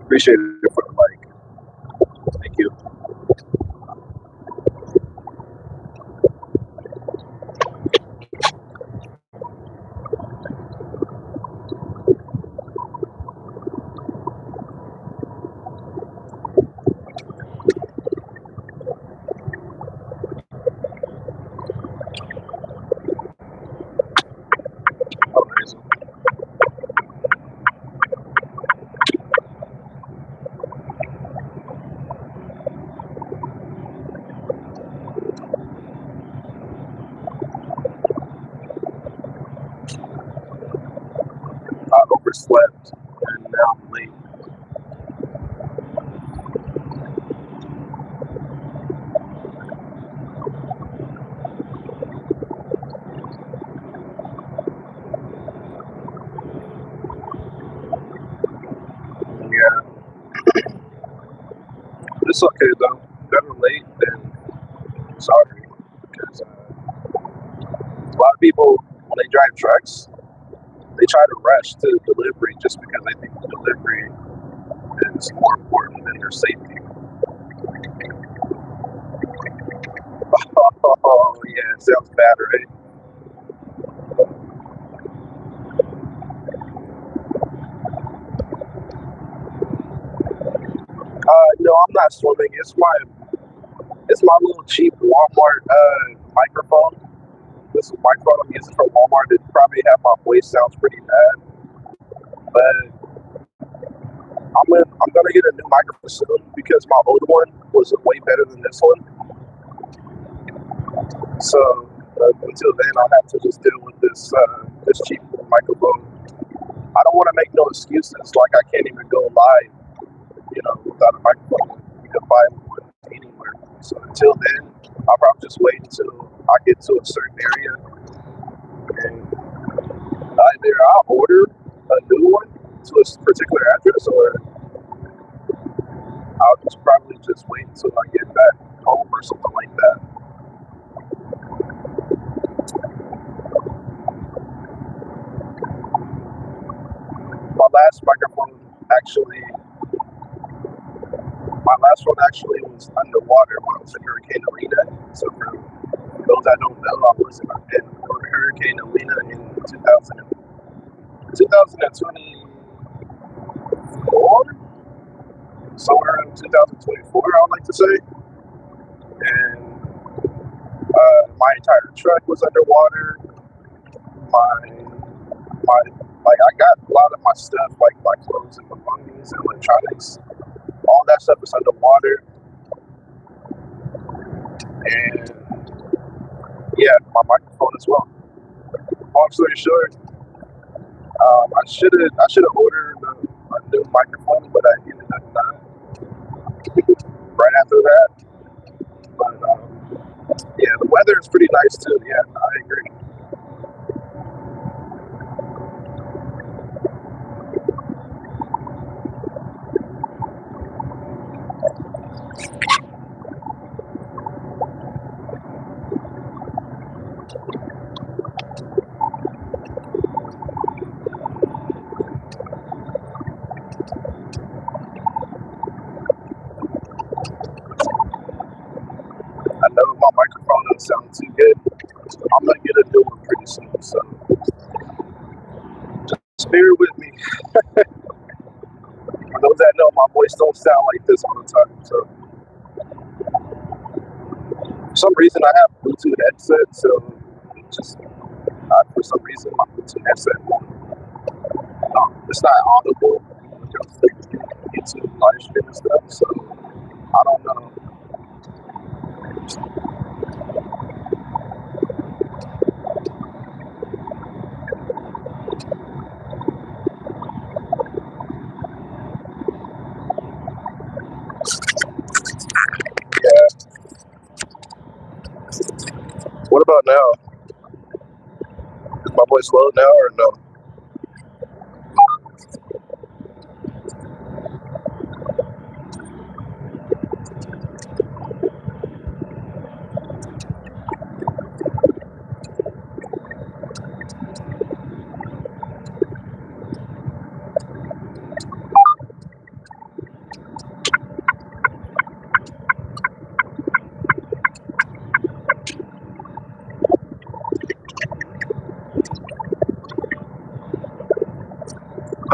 Appreciate it for the mic. Thank you. Amazing. I overslept and now I'm late. Yeah, it's okay though. Better late than sorry. Because a lot of people, when they drive trucks, they try to rush to delivery just because they think the delivery is more important than their safety. Oh, yeah, it sounds bad, right? No, I'm not swimming. It's my little cheap Walmart microphone. This is microphone I'm using from Walmart. It probably have my voice sounds pretty bad, but I'm gonna get a new microphone soon because my old one was way better than this one. So until then, I'll have to just deal with this cheap microphone. I don't want to make no excuses like I can't even go live, without a microphone. You can buy one anywhere. So until then, I'll probably just wait until I get to a certain area, and either I'll order a new one to a particular address, or I'll just probably just wait until I get back home or something like that. My last one actually was underwater when I was in Hurricane Elena. So for those that don't know, I was in Hurricane Elena in 2024, somewhere in 2024, I would like to say. And My entire truck was underwater. I got a lot of my stuff, like my clothes and belongings and electronics. All that stuff is underwater. And yeah, my microphone as well. Long story short, I should have ordered a new microphone, but I ended up not right after that. But yeah, the weather is pretty nice too. Yeah, I agree. I know my microphone doesn't sound too good. I'm gonna get a new one pretty soon, so just bear with me. For those that know, my voice don't sound like this all the time. So for some reason, I have Bluetooth headset, so it just for some reason my Bluetooth headset it's not audible because YouTube live stream and stuff. So I don't know. Yeah. What about now? Is my voice low now or no?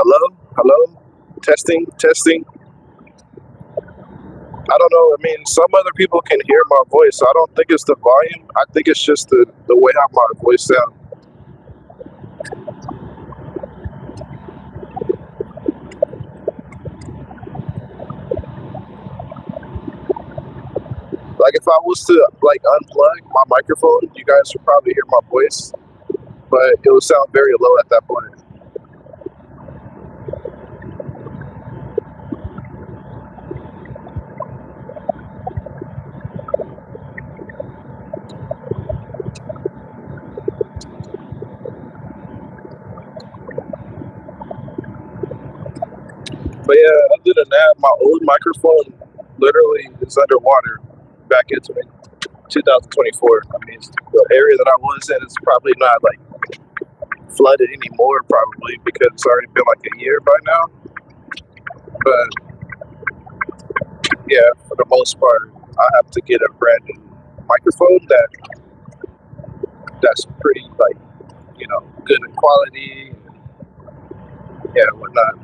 Hello? Hello? Testing? Testing? I don't know. I mean, some other people can hear my voice. I don't think it's the volume. I think it's just the way how my voice sounds. Like if I was to like unplug my microphone, you guys would probably hear my voice, but it would sound very low at that point. But yeah, other than that, my old microphone literally is underwater back into 2024. I mean, the area that I was in is probably not like flooded anymore, probably because it's already been like a year by now. But yeah, for the most part, I have to get a brand new microphone that's pretty like, you know, good in quality, and yeah, whatnot.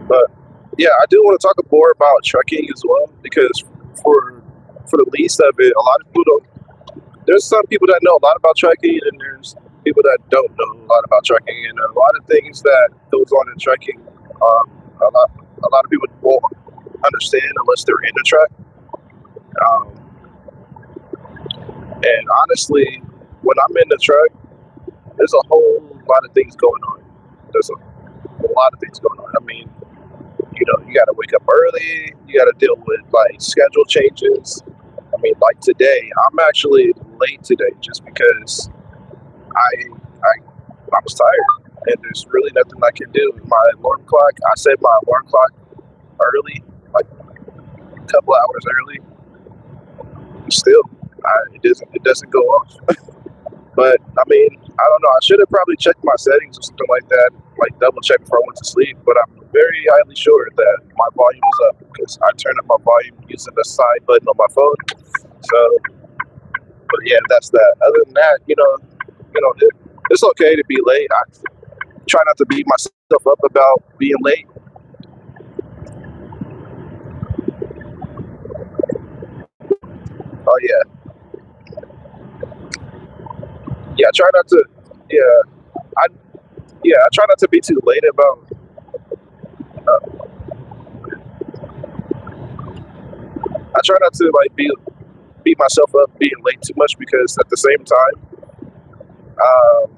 But yeah, I do want to talk more about trucking as well, because for the least of it, a lot of people don't. There's some people that know a lot about trucking, and there's people that don't know a lot about trucking, and a lot of things that goes on in trucking. A lot of people won't understand unless they're in the truck. And honestly, when I'm in the truck, there's a whole lot of things going on. There's a lot of things going on. I mean, you know, you got to wake up early. You got to deal with like schedule changes. I mean, like today, I'm actually late today just because I was tired, and there's really nothing I can do. My alarm clock, I set my alarm clock early, like a couple hours early. Still, it doesn't go off. But I mean, I don't know. I should have probably checked my settings or something like that, like double check before I went to sleep. But I'm very highly sure that my volume is up because I turn up my volume using the side button on my phone. So, but yeah, that's that. Other than that, you know, it's okay to be late. I try not to beat myself up about being late. Oh yeah. I try not to. I I try not to be too late about. Uh, I try not to like beat myself up being late too much because at the same time, um,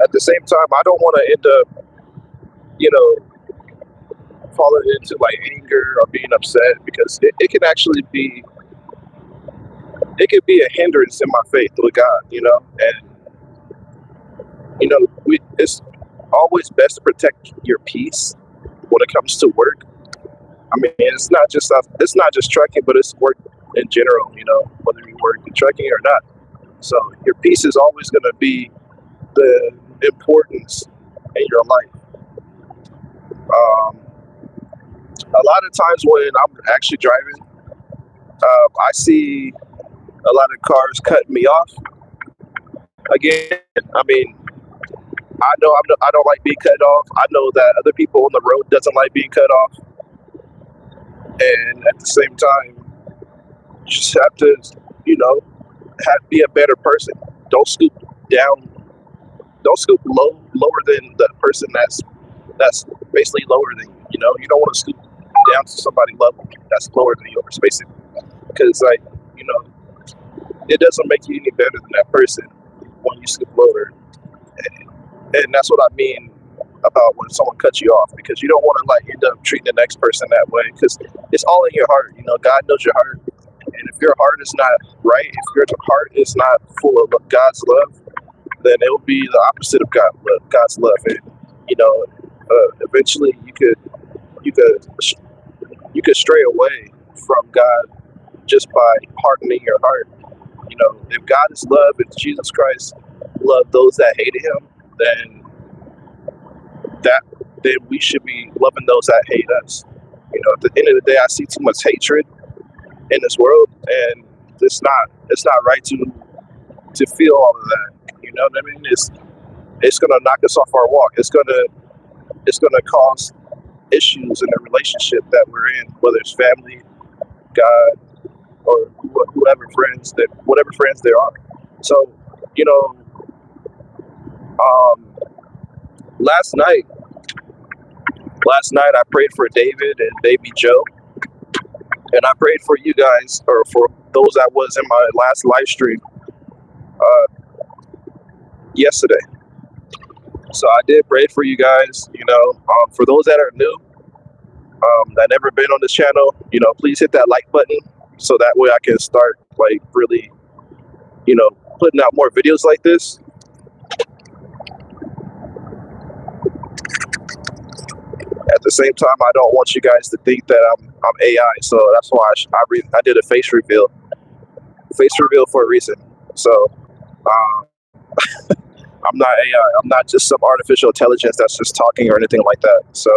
I don't want to end up, you know, falling into like anger or being upset because it can actually be it could be a hindrance in my faith with God, and it's always best to protect your peace when it comes to work. I mean, it's not just trucking, but it's work in general. Whether you work in trucking or not. So your peace is always going to be the importance in your life. A lot of times when I'm actually driving, I see a lot of cars cutting me off. Again, I mean, I don't like being cut off. I know that other people on the road doesn't like being cut off, and at the same time, you just have to, be a better person. Don't scoop down. Don't scoop lower than the person that's basically lower than you. You don't want to scoop down to somebody level that's lower than yours, basically, because it doesn't make you any better than that person when you scoop lower. And that's what I mean about when someone cuts you off, because you don't want to like end up treating the next person that way, because it's all in your heart. God knows your heart, and if your heart is not right, if your heart is not full of God's love, then it will be the opposite of God's love, and eventually you could stray away from God just by hardening your heart. If God is love and Jesus Christ loved those that hated Him, then we should be loving those that hate us. At the end of the day, I see too much hatred in this world, and it's not right to feel all of that. You know what I mean? It's gonna knock us off our walk. It's gonna cause issues in the relationship that we're in, whether it's family, God, or whatever friends there are. So, last night I prayed for David and baby Joe, and I prayed for you guys, or for those that was in my last live stream yesterday. So I did pray for you guys. For those that are new, that never been on this channel, please hit that like button so that way I can start like really, putting out more videos like this. At the same time, I don't want you guys to think that I'm AI, so that's why I did a face reveal for a reason. So I'm not AI. I'm not just some artificial intelligence that's just talking or anything like that. So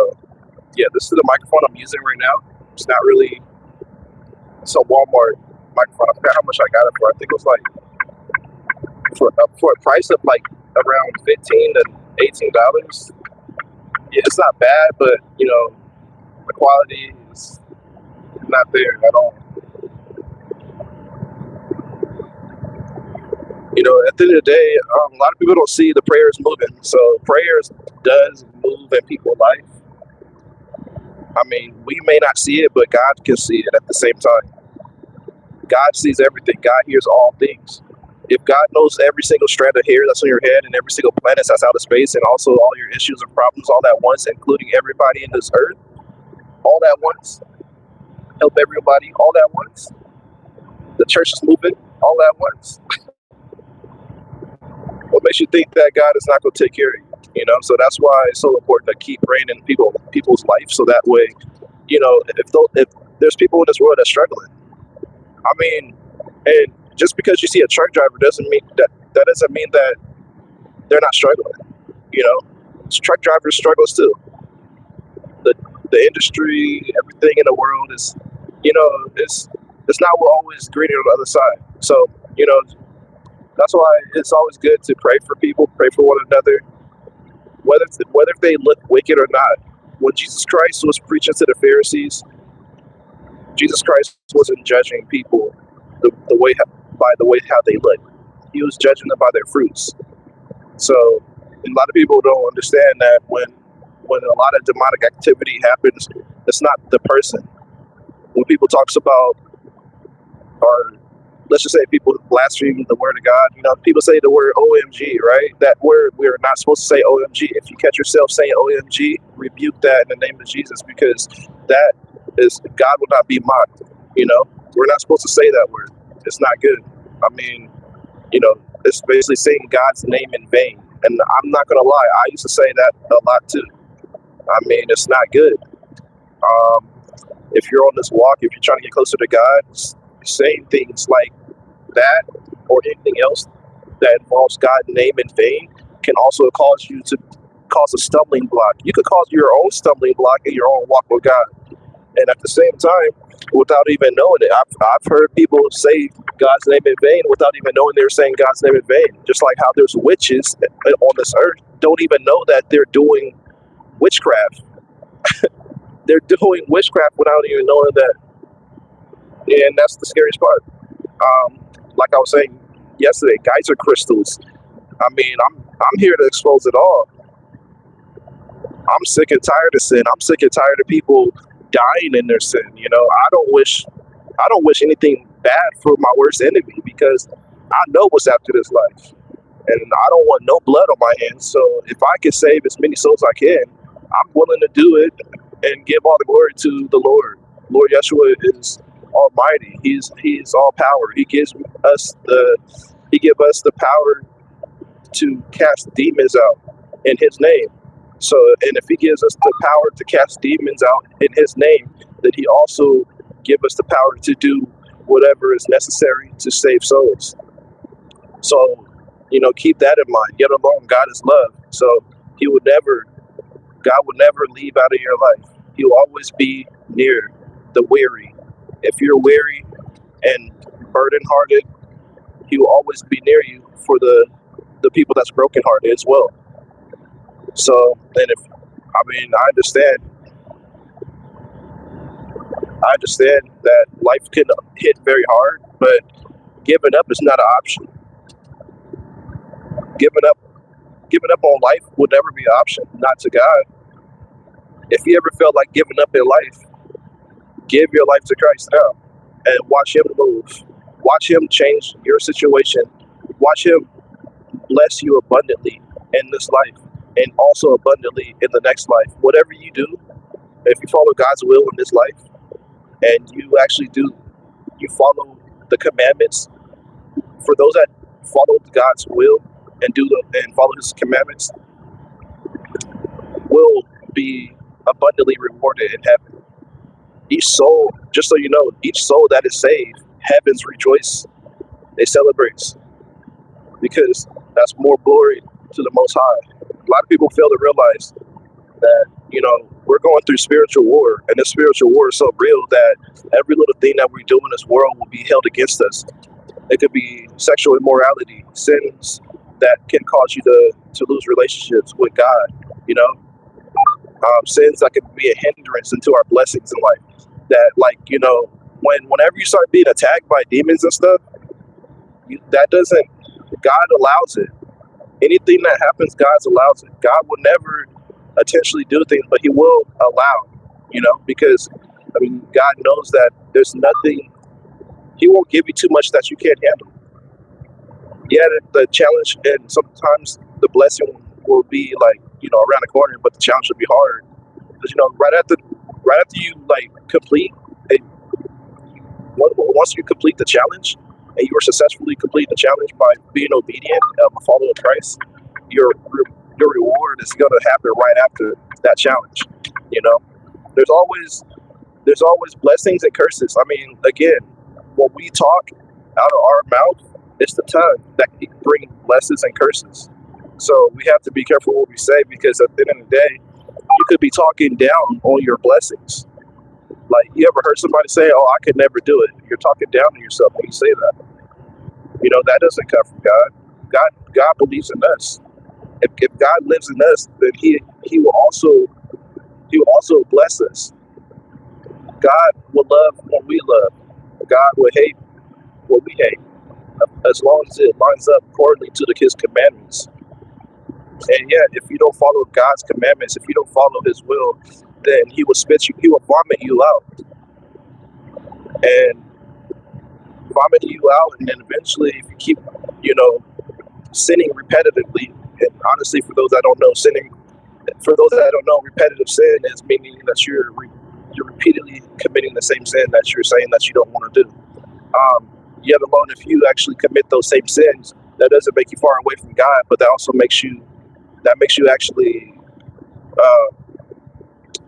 yeah, this is the microphone I'm using right now. It's not really. It's a Walmart microphone. I forgot how much I got it for. I think it was like for a price of like around $15 to $18. Yeah, it's not bad, but the quality is not there at all. At the end of the day, a lot of people don't see the prayers moving. So prayers does move in people's life. I mean, we may not see it, but God can see it at the same time. God sees everything. God hears all things. If God knows every single strand of hair that's on your head and every single planet that's out of space, and also all your issues and problems all at once, including everybody in this earth, all at once, help everybody all at once, the church is moving all at once. What makes you think that God is not going to take care of you? So that's why it's so important to keep praying in people's life, so that way, if there's people in this world that's struggling. I mean, and just because you see a truck driver doesn't mean that they're not struggling. Truck drivers struggles too. The industry, everything in the world is, it's not always greener on the other side. So that's why it's always good to pray for people, pray for one another, whether they look wicked or not. when Jesus Christ was preaching to the Pharisees, Jesus Christ wasn't judging people the way by the way how they look. He was judging them by their fruits. So a lot of people don't understand that when a lot of demonic activity happens, it's not the person. When people talks about, or let's just say people blaspheme the word of God, you know, people say the word OMG, right? That word, we're not supposed to say OMG. If you catch yourself saying OMG, rebuke that in the name of Jesus, because that is, God will not be mocked. You know, we're not supposed to say that word. It's not good. I mean, you know, it's basically saying God's name in vain. And I'm not going to lie, I used to say that a lot too. I mean, it's not good. If you're on this walk, if you're trying to get closer to God, saying things like that or anything else that involves God's name in vain can also cause you to cause a stumbling block. You could cause your own stumbling block in your own walk with God. And at the same time, without even knowing it, I've heard people say God's name in vain without even knowing they're saying God's name in vain. Just like how there's witches on this earth don't even know that they're doing witchcraft. They're doing witchcraft without even knowing that. And that's the scariest part. Like I was saying yesterday, geyser crystals. I mean, I'm here to expose it all. I'm sick and tired of sin. I'm sick and tired of people dying in their sin. You know, I don't wish anything bad for my worst enemy, because I know what's after this life, and I don't want no blood on my hands. So if I can save as many souls as I can, I'm willing to do it and give all the glory to the Lord. Lord Yeshua is Almighty. He's all power. He gives us the power to cast demons out in His name. So, and if He gives us the power to cast demons out in His name, then He also give us the power to do whatever is necessary to save souls. So, you know, keep that in mind. Yet alone, God is love. So God will never leave out of your life. He will always be near the weary. If you're weary and burdened-hearted, He will always be near you for the people that's broken-hearted as well. So, and I understand that life can hit very hard, but giving up is not an option. Giving up on life would never be an option, not to God. If you ever felt like giving up in life, give your life to Christ now and watch Him move. Watch Him change your situation. Watch Him bless you abundantly in this life and also abundantly in the next life. Whatever you do, if you follow God's will in this life and you follow the commandments, for those that follow God's will and follow His commandments, will be abundantly rewarded in heaven. Each soul, just so you know, each soul that is saved, heavens rejoice. They celebrate, because that's more glory to the Most High. A lot of people fail to realize that, you know, we're going through spiritual war, and this spiritual war is so real that every little thing that we do in this world will be held against us. It could be sexual immorality, sins that can cause you to lose relationships with God, you know, sins that can be a hindrance into our blessings in life. That, like, you know, whenever you start being attacked by demons and stuff, God allows it. Anything that happens, God allows it. God will never intentionally do things, but He will allow, you know, because, I mean, God knows that there's nothing, He won't give you too much that you can't handle. Yeah, the challenge, and sometimes the blessing will be like, you know, around the corner, but the challenge will be hard. Because, you know, right after you like complete once you complete the challenge and you are successfully complete the challenge by being obedient, following Christ, your reward is going to happen right after that challenge. You know, there's always blessings and curses. I mean, again, when we talk out of our mouth, it's the tongue that can bring blessings and curses. So we have to be careful what we say, because at the end of the day, you could be talking down on your blessings. Like, you ever heard somebody say, "Oh, I could never do it"? You're talking down on yourself when you say that. You know, that doesn't come from God. God believes in us. If God lives in us, then he will also also bless us. God will love what we love. God will hate what we hate, as long as it lines up accordingly to His commandments. And yet, if you don't follow God's commandments, if you don't follow His will, then He will spit you. He will vomit you out, and vomit you out. And then eventually, if you keep, sinning repetitively, and honestly, for those that don't know, repetitive sin is meaning that you're repeatedly committing the same sin that you're saying that you don't want to do. Yet alone, if you actually commit those same sins, that doesn't make you far away from God, but that also makes you actually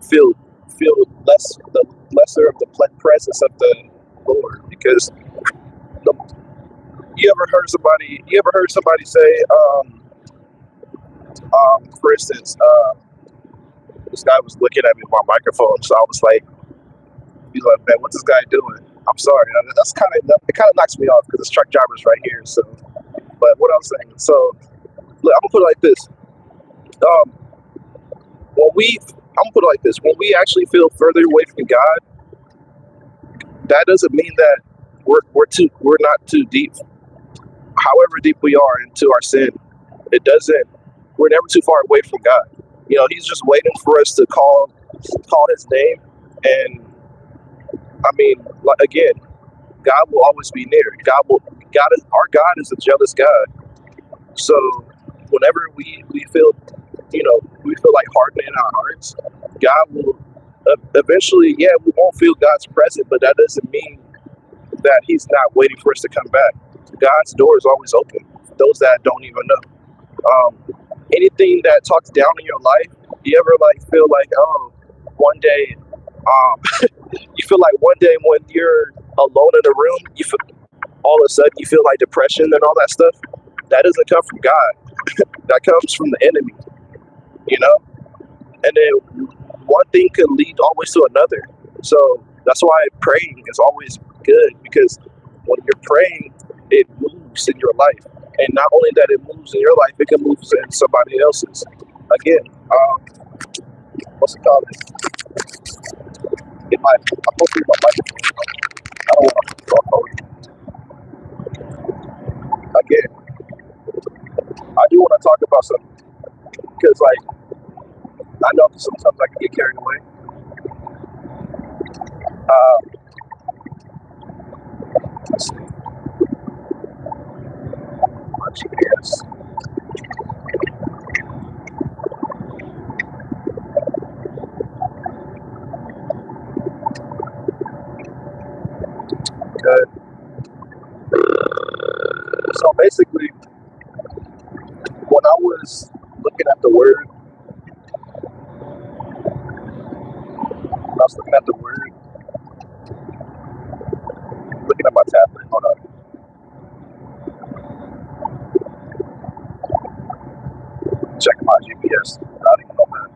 feel lesser of the presence of the Lord. Because you ever heard somebody say, for instance, this guy was looking at me with my microphone, so I was like, he's like, man, what's this guy doing? I'm sorry, it kind of knocks me off because this truck driver's right here. So, but what I'm saying, so look, I'm gonna put it like this. When we actually feel further away from God, that doesn't mean that we're not too deep. However deep we are into our sin, we're never too far away from God. He's just waiting for us to call His name. And I mean, again, God will always be near. Our God is a jealous God. So whenever we feel like hardening our hearts, God will eventually, we won't feel God's presence, but that doesn't mean that He's not waiting for us to come back. God's door is always open for those that don't even know. Anything that talks down in your life, you ever feel like, one day, you feel like one day when you're alone in a room, all of a sudden you feel like depression and all that stuff. That doesn't come from God. That comes from the enemy, And then one thing could lead always to another. So that's why praying is always good, because when you're praying, it moves in your life. And not only that it moves in your life, it can move in somebody else's. Again, what's it called? I'm supposed to be my microphone. I don't want to talk over you. Again, I do want to talk about something, because I know sometimes I can get carried away. Let's see. My GPS. Good. So basically, when I was looking at the word, looking at my tablet, hold on. Checking my GPS. I don't even know that.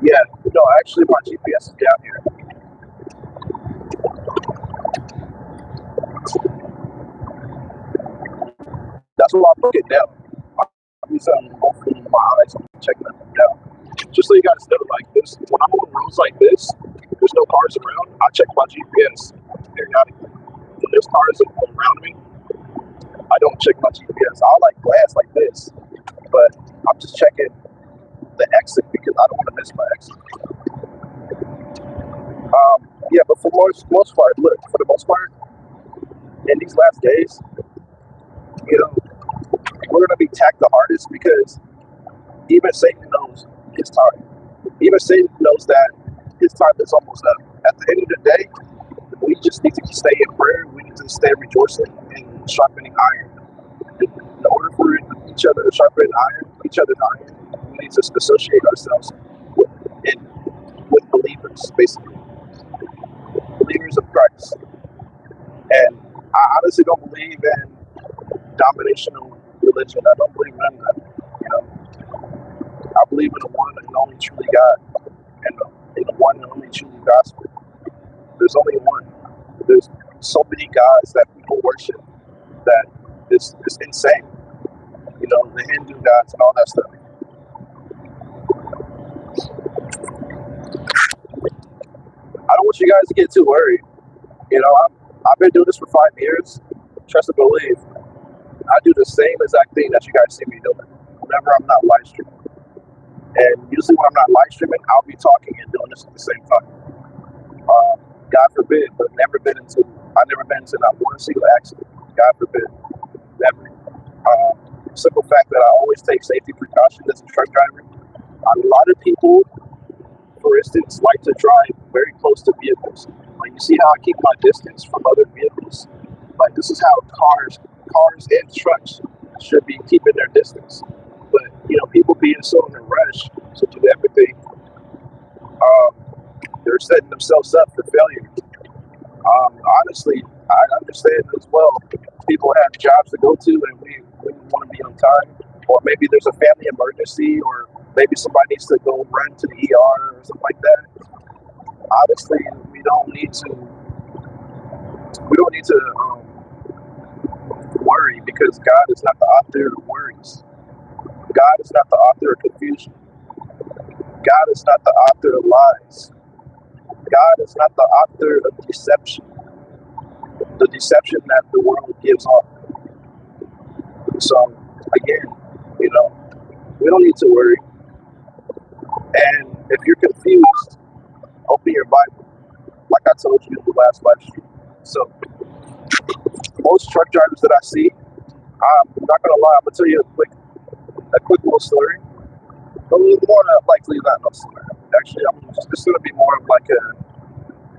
Yeah, no, actually my GPS is down here. That's what I'm looking down. I'm using my eyes and checking them down. Just so you guys know, this, when I'm on roads like this, there's no cars around, I check my GPS periodically. When there's cars around me, I don't check my GPS. I'll glance like this, but I'm just checking the exit because I don't want to miss my exit. But for the most part, in these last days, we're going to be tacked the hardest, because even Satan knows his time. Even Satan knows that his time is almost up. At the end of the day, we just need to stay in prayer. We need to stay rejoicing and sharpening iron. In order for each other to sharpen each other's iron, we need to associate ourselves with believers, basically. Believers of Christ. And I honestly don't believe in dominational religion. I don't believe in that. I believe in the one and only truly God, and in the one and only truly gospel. There's only one. There's so many gods that people worship that it's insane. the Hindu gods and all that stuff. I don't want you guys to get too worried. You know, I've been doing this for 5 years. Trust and believe. I do the same exact thing that you guys see me doing whenever I'm not live streaming. And usually when I'm not live streaming, I'll be talking and doing this at the same time. God forbid, but I've never been into not one single accident. God forbid, never. Simple fact that I always take safety precautions as a truck driver. A lot of people, for instance, like to drive very close to vehicles. Like, you see how I keep my distance from other vehicles? Like, this is how cars and trucks should be keeping their distance. But, you know, people being so in a rush to do everything, they're setting themselves up for failure. Honestly, I understand as well. People have jobs to go to, and we want to be on time. Or maybe there's a family emergency, or maybe somebody needs to go run to the ER or something like that. Honestly, we don't need to worry, because God is not the author of worries. God is not the author of confusion. God is not the author of lies. God is not the author of deception. The deception that the world gives off. So again, you know, we don't need to worry. And if you're confused, open your Bible, like I told you in the last live stream. So most truck drivers that I see, I'm not gonna lie, I'm gonna tell you a quick little story. But more than likely not no story. Actually, it's gonna be more of like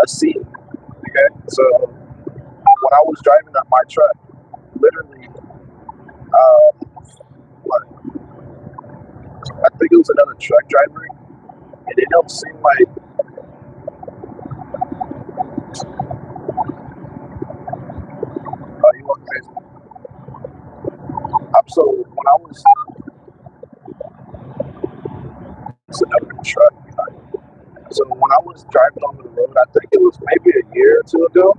a scene. Okay, so when I was driving up my truck, literally, I think it was another truck driver, and it don't seem like he wasn't crazy. So when I was another truck, so when I was driving on the road, I think it was maybe a year or two ago.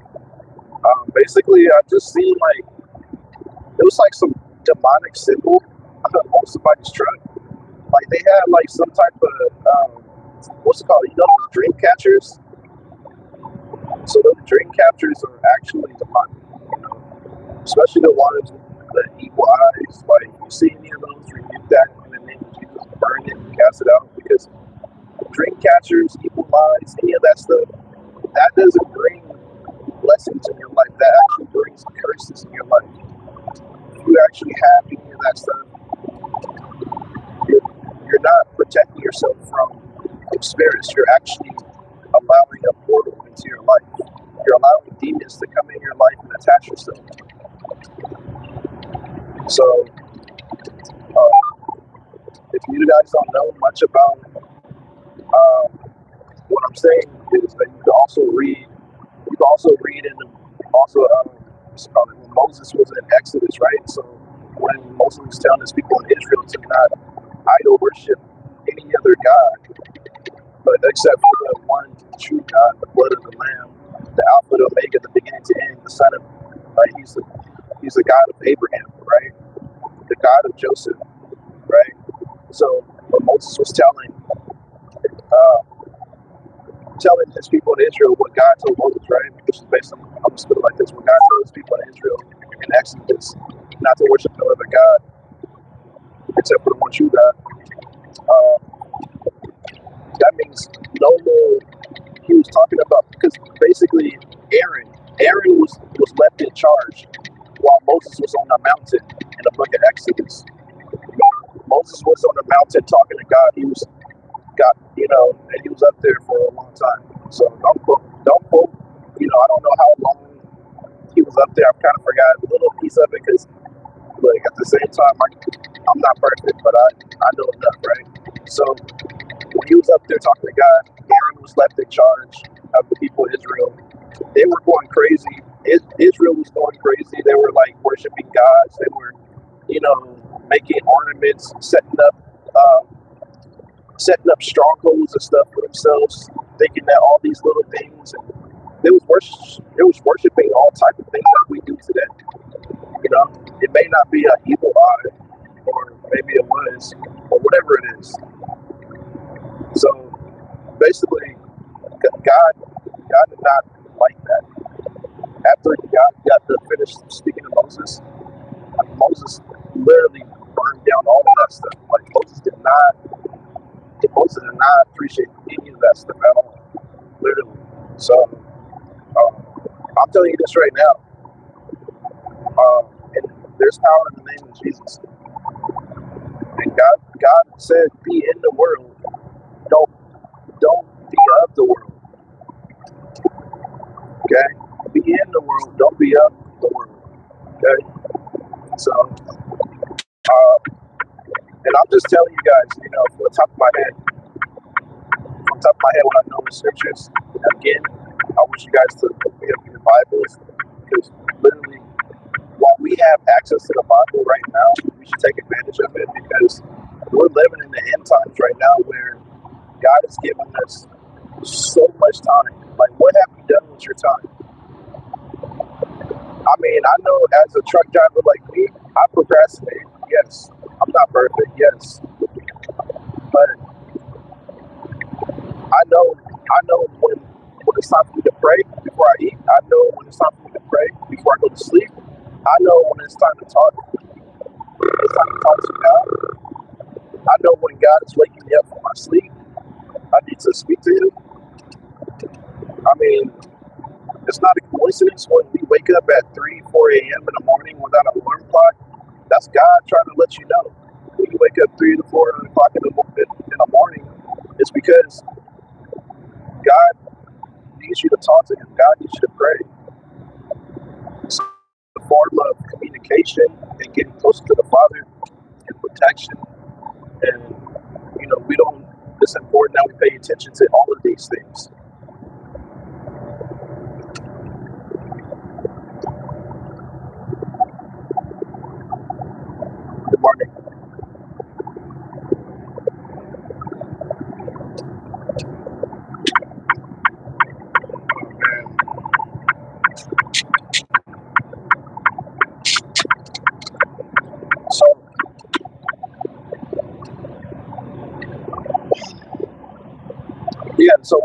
Basically, I just seen like it was like some demonic symbol on somebody's truck. Like they had like some type of what's it called? You know, those dream catchers. So those dream catchers are actually demonic. You know, especially the ones with the evil eyes. Like, you see any of those, rebuke that in the name of Jesus, burn it, cast it out. Because dream catchers, evil eyes, any of that stuff, that doesn't bring blessings in your life. That actually brings curses in your life. If you actually have any of that stuff, you're not protecting yourself from spirits. You're actually allowing a portal into your life. You're allowing demons to come in your life and attach yourself. So, if you guys don't know much about what I'm saying, is that you can also read in what's it called, when Moses was in Exodus, right? So when Moses was telling his people in Israel to not idol worship any other god, but except for the one true God, the blood of the Lamb, the Alpha, the Omega, the beginning to end, the Son of, like, he's the God of Abraham, right? The God of Joseph, right? So when Moses was telling his people in Israel what God told Moses, right? Which is basically, I'm just put it like this: when God told his people in Israel in Exodus not to worship no other God except for the one true God, that means no more. He was talking about, because basically Aaron was left in charge while Moses was on the mountain in the book of Exodus. Moses was on the mountain talking to God. He was and he was up there for a long time. So don't quote, I don't know how long he was up there. I kind of forgot a little piece of it, because, like, at the same time, I'm not perfect, but I know enough, right? So when he was up there talking to God, Aaron was left in charge of the people of Israel. They were going crazy. Israel was going crazy. They were like worshiping gods. They were, making ornaments, setting up strongholds and stuff for themselves, thinking that all these little things, and they was worshiping all type of things that we do today. It may not be an evil eye, or was, or whatever it is. So basically, God did not like that. After God got to finish speaking to Moses, Moses literally burned down all of that stuff. Like Moses did not appreciate any of that stuff at all, literally. So I'm telling you this right now. And there's power in the name of Jesus. And God said, "Be in the world. Don't be of the world." Okay, be in the world. Don't be of the world. Okay, so and I'm just telling you guys, from the top of my head, what I know in scriptures. Again, I wish you guys to open up your Bibles, because literally, while we have access to the Bible right now, we should take advantage of it, because we're living in the end times right now where God has given us so much time. Like, what have you done with your time? I mean, I know as a truck driver like me, I procrastinate. Yes. I'm not perfect. Yes. But I know when it's time for me to pray before I eat. I know when it's time for me to pray before I go to sleep. I know when it's time to talk. It's time to talk to God. I know when God is waking me up from my sleep, I need to speak to Him. I mean, it's not a coincidence when we wake up at 3, 4 a.m. in the morning without an alarm clock. That's God trying to let you know. When you wake up 3 to 4 o'clock in the morning, it's because God needs you to talk to Him. God needs you to pray. It's a form of communication and getting closer to the Father and protection. And, it's important that we pay attention to all of these things. Good morning. So, yeah, so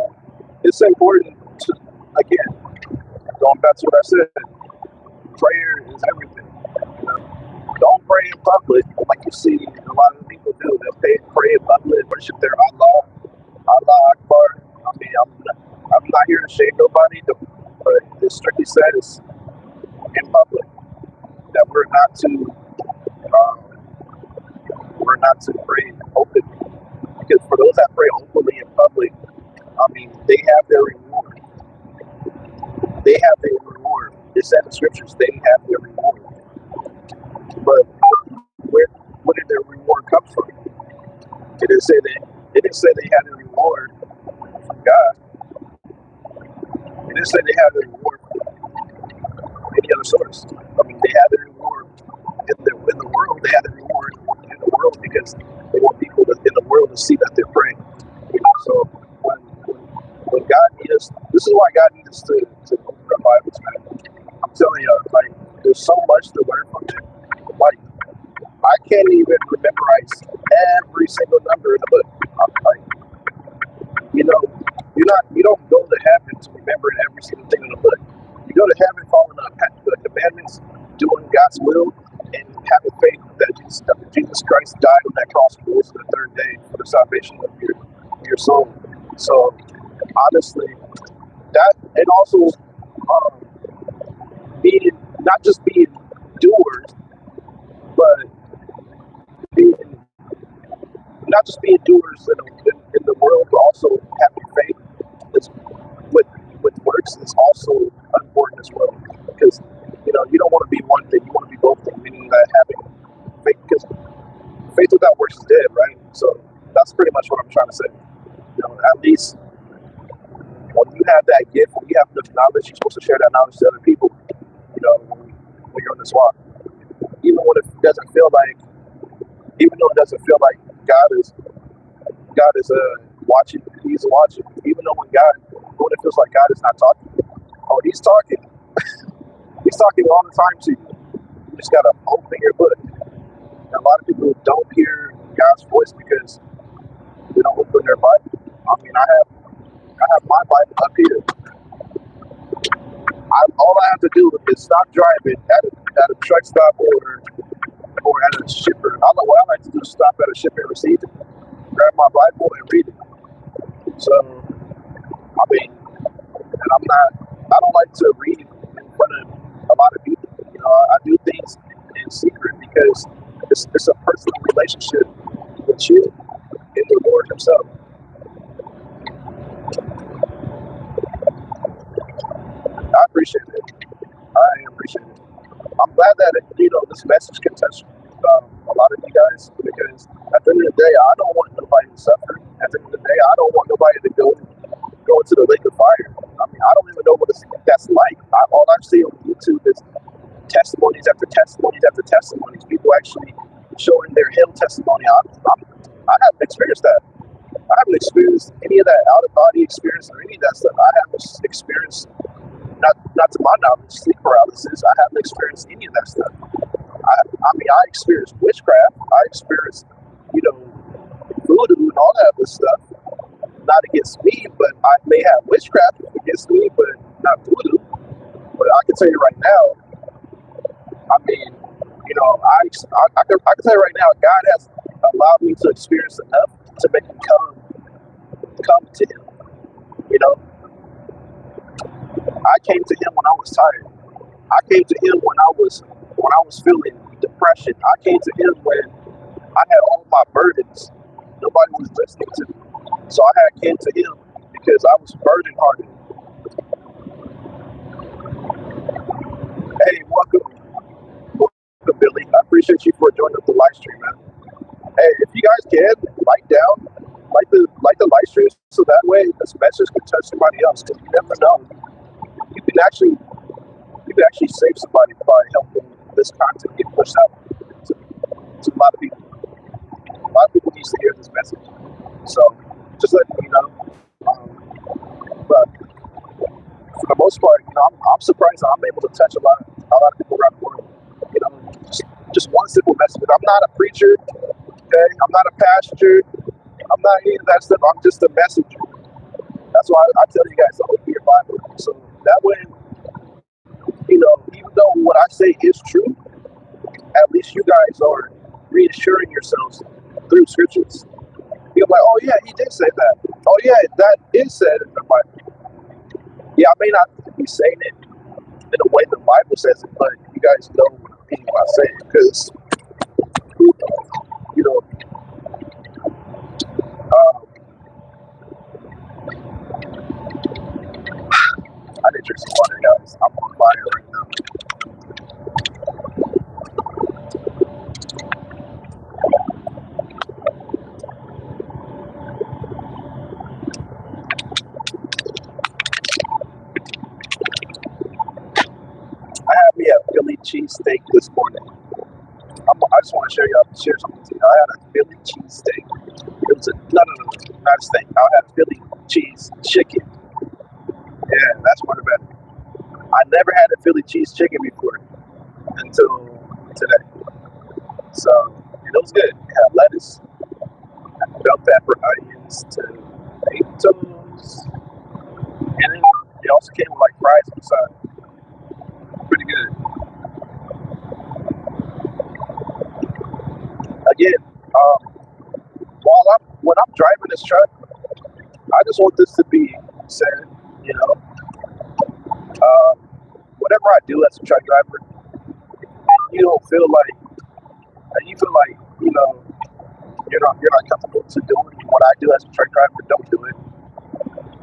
it's important to, again, going back to what I said, prayer is everything. Don't pray in public like you see a lot of people do. They pray in public, worship their Allah Akbar. I mean, I'm not here to shame nobody, but it strictly says in public that we're not to pray openly, because for those that pray openly in public, I mean, they have their reward. They have their reward. It said in the scriptures they have their reward. But where did their reward come from? It didn't say they had a reward from God. It didn't say they had a reward from any other source. I mean, they had their reward in the world. They had a reward in the world because they want people in the world to see that they're praying. So when God needs us, this is why God needs us to open our Bibles, man. I'm telling you, like, there's so much to learn from it. Like, I can't even memorize every single number in the book. I'm like, you don't go to heaven to remember every single thing in the book. You go to heaven following the commandments, doing God's will, and having faith that Jesus Christ died on that cross and rose on the third day for the salvation of your soul. So honestly, that, and also not just being doers, but not just being doers in the world, but also having faith with works is also important as well. Because you don't want to be one thing; you want to be both things. Meaning that having faith, because faith without works is dead, right? So that's pretty much what I'm trying to say. At least when you have that gift, when you have the knowledge, you're supposed to share that knowledge to other people. When you're on this walk, even though it doesn't feel like God is watching, He's watching. Even though when it feels like God is not talking, He's talking. He's talking all the time to you. You just gotta open your book. And a lot of people don't hear God's voice because they don't open their Bible. I mean, I have my Bible up here. All I have to do is stop driving at a truck stop or at a shipper. I know what I like to do is stop at a shipper and receive it, grab my Bible and read it. So, I mean, and I don't like to read in front of a lot of people. You know, I do things in secret because it's a personal relationship with you and the Lord Himself. I appreciate it. I appreciate it. I'm glad that this message can touch a lot of you guys because at the end of the day, I don't want nobody to suffer. At the end of the day, I don't want nobody to go into the lake of fire. I mean, I don't even know what that's like. All I see on YouTube is testimonies after testimonies after testimonies. People actually showing their hell testimony. I haven't experienced that. I haven't experienced any of that out of body experience or any of that stuff. I haven't experienced, not to my knowledge, sleep paralysis. I haven't experienced any of that stuff. I mean, I experienced witchcraft. I experienced, voodoo and all that other stuff. Not against me, but I may have witchcraft against me, but not voodoo. But I can tell you right now, I mean, I can tell you right now, God has allowed me to experience enough to make me come to Him. I came to Him when I was tired. I came to Him when I was feeling depression. I came to Him when I had all my burdens. Nobody was listening to me. So I came to Him because I was burden hardened. Hey, welcome, Billy. I appreciate you for joining the live stream, man. Hey, if you guys can, like the live stream so that way this message can touch somebody else. Because you never know, you can actually save somebody by helping this content get pushed out to a lot of people. A lot of people need to hear this message. So just letting you know. But for the most part, I'm surprised that I'm able to touch a lot of people around the world. Just one simple message. I'm not a preacher, okay? I'm not a pastor. I'm not any of that stuff. I'm just a messenger. That's why I tell you guys, always be your Bible. So that way, even though what I say is true, at least you guys are reassuring yourselves through scriptures. You're like, oh yeah, he did say that. Oh yeah, that is said in the Bible. Yeah, I may not be saying it in the way the Bible says it, but you guys know what I mean when I say it, because I did drink some water, guys. I'm on fire right now. I had me a Philly cheesesteak this morning. I just want to share something with you. I had a Philly cheesesteak. It was not a steak. I had a Philly cheese chicken. Yeah, that's what it meant. I never had a Philly cheese chicken before until today. So it was good. It had lettuce, bell pepper, onions, tomatoes, and it also came with like fries on the side. Pretty good. Again, when I'm driving this truck, I just want this to be said, whatever I do as a truck driver, you feel like you're not comfortable to doing what I do as a truck driver. Don't do it.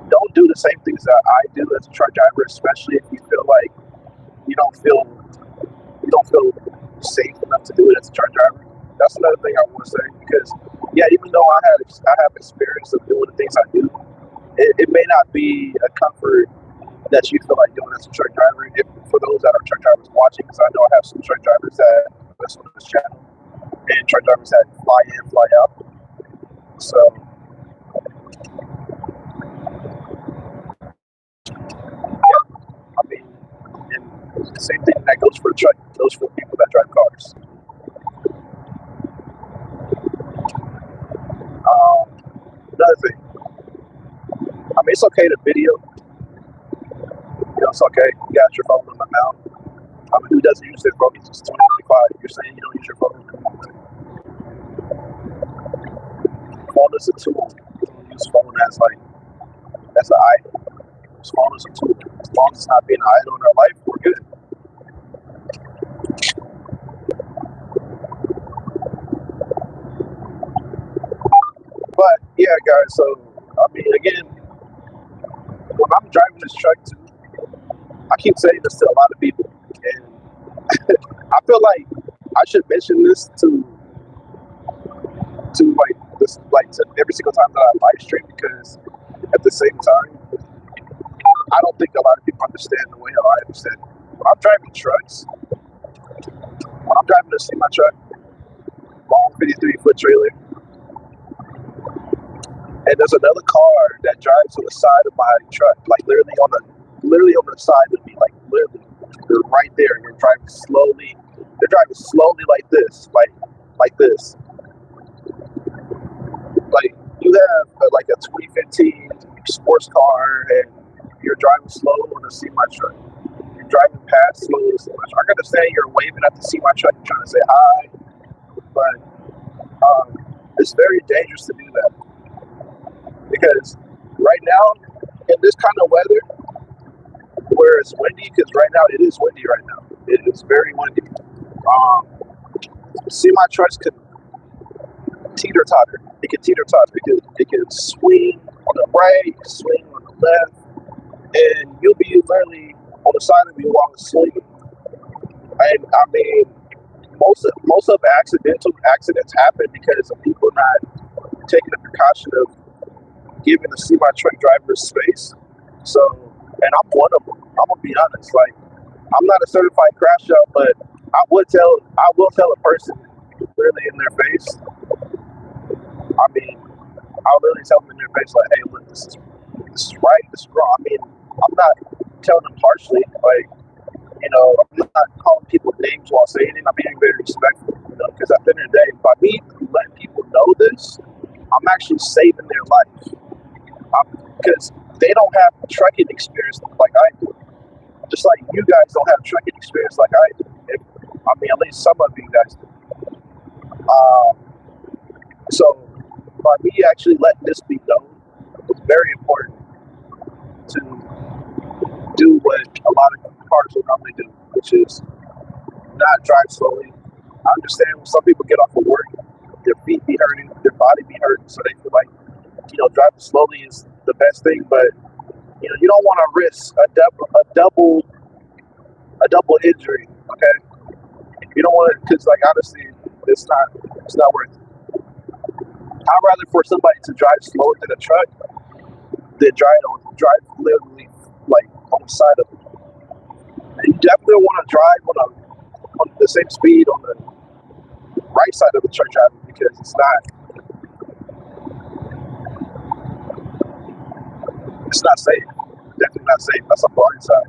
Don't do the same things that I do as a truck driver, especially if you feel like you don't feel safe enough to do it as a truck driver. That's another thing I want to say, because even though I have experience of doing the things I do, it may not be a comfort that you feel like doing as a truck driver. For those that are truck drivers watching, because I know I have some truck drivers that listen to this channel and truck drivers that fly in, fly out. So I mean, and the same thing that goes for people that drive cars. another thing. I mean, it's okay to video. It's okay. You got your phone in the mouth. I mean, who doesn't use their phone? It's 2025. You're saying you don't use your phone. Phone is a tool. Don't use phone as an idol. Phone is a tool. As long as it's not being an idol in our life, we're good. But yeah, guys. So I mean, again, when I'm driving this truck too, I keep saying this to a lot of people, and I feel like I should mention this to every single time that I live stream, because at the same time, I don't think a lot of people understand the way how I understand. When I'm driving trucks, when I'm driving a semi truck, long 53-foot trailer, and there's another car that drives on the side of my truck, like literally on the side of me, like literally, they're right there, and they're driving slowly. They're driving slowly like this, like this. Like you have like a 2015 sports car, and you're driving slow on a semi truck. You're driving past slowly. I understand you're waving at the semi truck, you're trying to say hi, but it's very dangerous to do that, because right now in this kind of weather, where it's windy, because right now it is windy right now. It is very windy. Semi trucks can teeter-totter. It can teeter-totter. It can swing on the right, swing on the left, and you'll be literally on the side of me while asleep. And I mean, most of accidental accidents happen because of people not taking the precaution of giving the semi truck driver space. So, and I'm one of them. I'm gonna be honest. Like, I'm not a certified crash out, but I will tell a person literally in their face. I mean, I'll literally tell them in their face, like, hey, look, this is right, this is wrong. I mean, I'm not telling them harshly, like, I'm not calling people names while saying it. I'm being very respectful, because at the end of the day, by me letting people know this, I'm actually saving their life. Because they don't have trucking experience like I do. Just like you guys don't have trucking experience like I do. I mean, at least some of you guys do. So, by me actually letting this be known, it's very important to do what a lot of cars will normally do, which is not drive slowly. I understand when some people get off of work, their feet be hurting, their body be hurting, so they feel like, driving slowly is the best thing, but you don't want to risk a double injury. Okay, you don't want to, because honestly, it's not worth it. I'd rather for somebody to drive slower than a truck than drive literally on the side of it. And you definitely want to drive on the same speed on the right side of the truck driver, because it's not safe. Definitely not safe. That's on the blind side.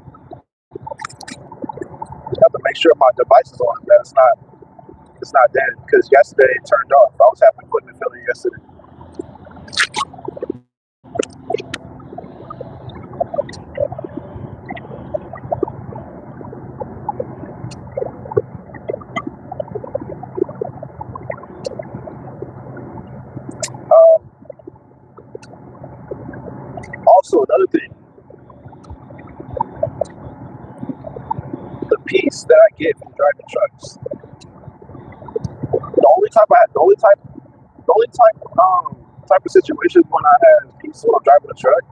I have to make sure my device is on, that it's not dead, because yesterday it turned off. I was having equipment failure yesterday. Also, another thing, the peace that I get from driving trucks. The only type of situations when I had peace when I'm driving a truck,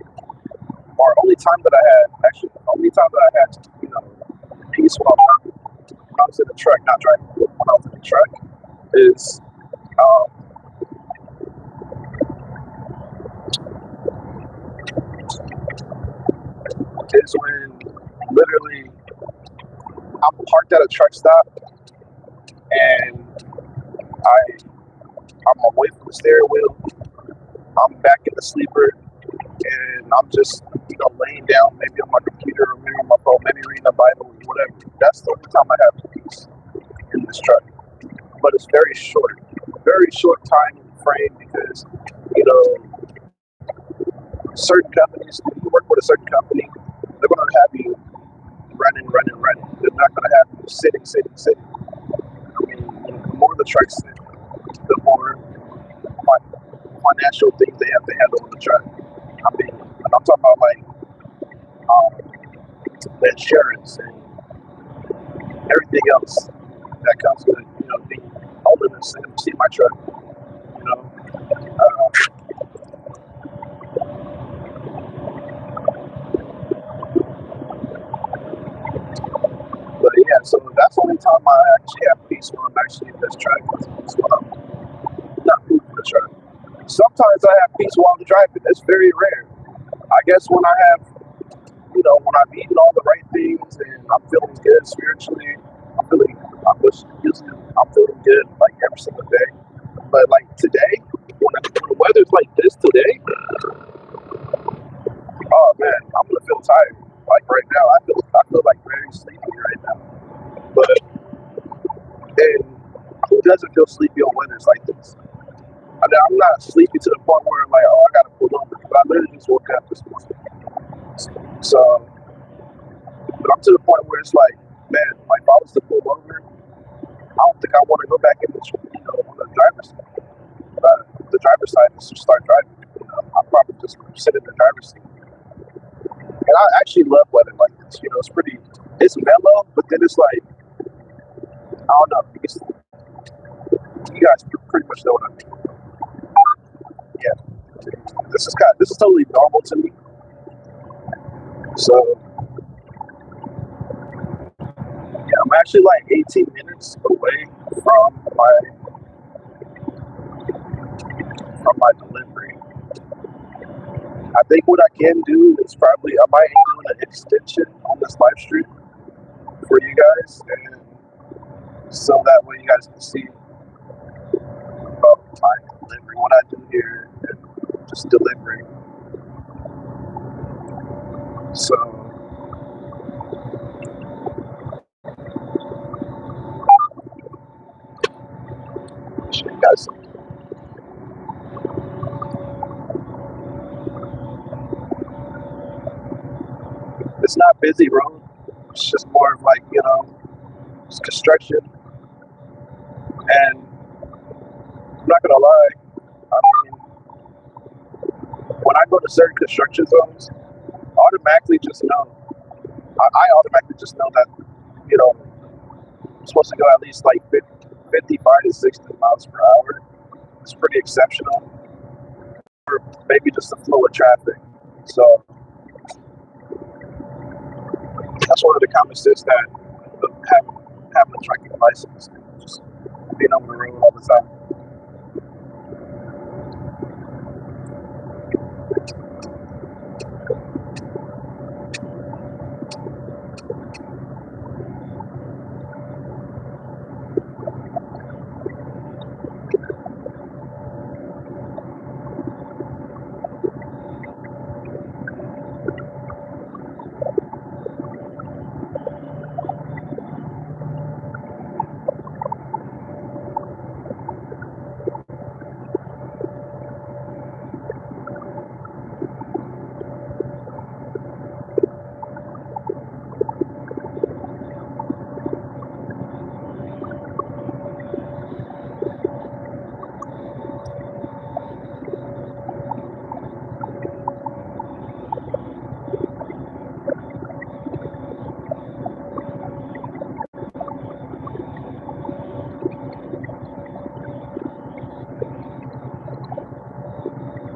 or only time that I had peace when I was in the truck, not driving, when I was in the truck, is when literally I'm parked at a truck stop and I'm away from the steering wheel. I'm back in the sleeper, and I'm just laying down, maybe on my computer, or maybe on my phone, maybe reading the Bible, or whatever. That's the only time I have peace in this truck. But it's very short time frame, because certain companies, if you work with a certain company, they're going to have you running. They're not going to have you sitting. I mean, the more the trucks sit, the more financial things they have to handle on the truck. I mean, and I'm talking about like the insurance and everything else that comes with, being owning and see my truck. You know, but yeah, so that's the only time I actually have peace when I'm actually in this truck. Is when I'm not moving the truck. Sometimes I have peace while I'm driving. It's very rare. I guess when I have, when I've eaten all the right things and I'm feeling good spiritually, I'm feeling good like every single day. But like today, when the weather's like this today, oh man, I'm gonna feel tired. Like right now, I feel like very sleepy right now. But and who doesn't feel sleepy on weathers like this? I mean, I'm not sleepy to the point where I'm like, oh, I gotta pull over. Because I literally just woke up this morning. So, but I'm to the point where it's like, man, like if I was to pull over, I don't think I want to go back in the, on the driver's side and just start driving. I'll probably just sit in the driver's seat. And I actually love weather like this. It's mellow, but then it's like, I don't know. You guys pretty much know what I mean. Yeah, this is totally normal to me. So yeah, I'm actually like 18 minutes away from my delivery. I think what I can do is probably I might do an extension on this live stream for you guys, and so that way you guys can see my delivery, what I do here, and just delivery. So show you guys something. It's not busy road. It's just more of like, it's construction. And I'm not gonna lie, I mean, when I go to certain construction zones, automatically just know, I automatically just know that, I'm supposed to go at least like 55 to 60 miles per hour. It's pretty exceptional. Or maybe just the flow of traffic. So that's one of the common sense that having a trucking license, just being on the road all the time.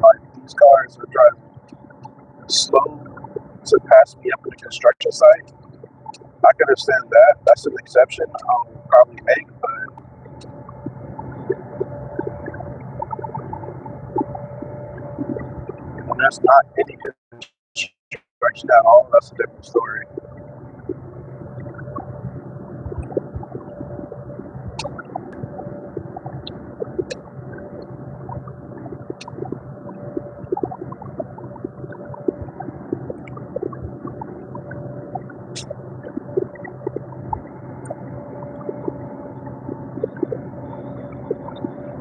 Like these cars are driving slow to pass me up in the construction site. I can understand that. That's an exception I'll probably make, but when there's not any construction at all, that's a different story.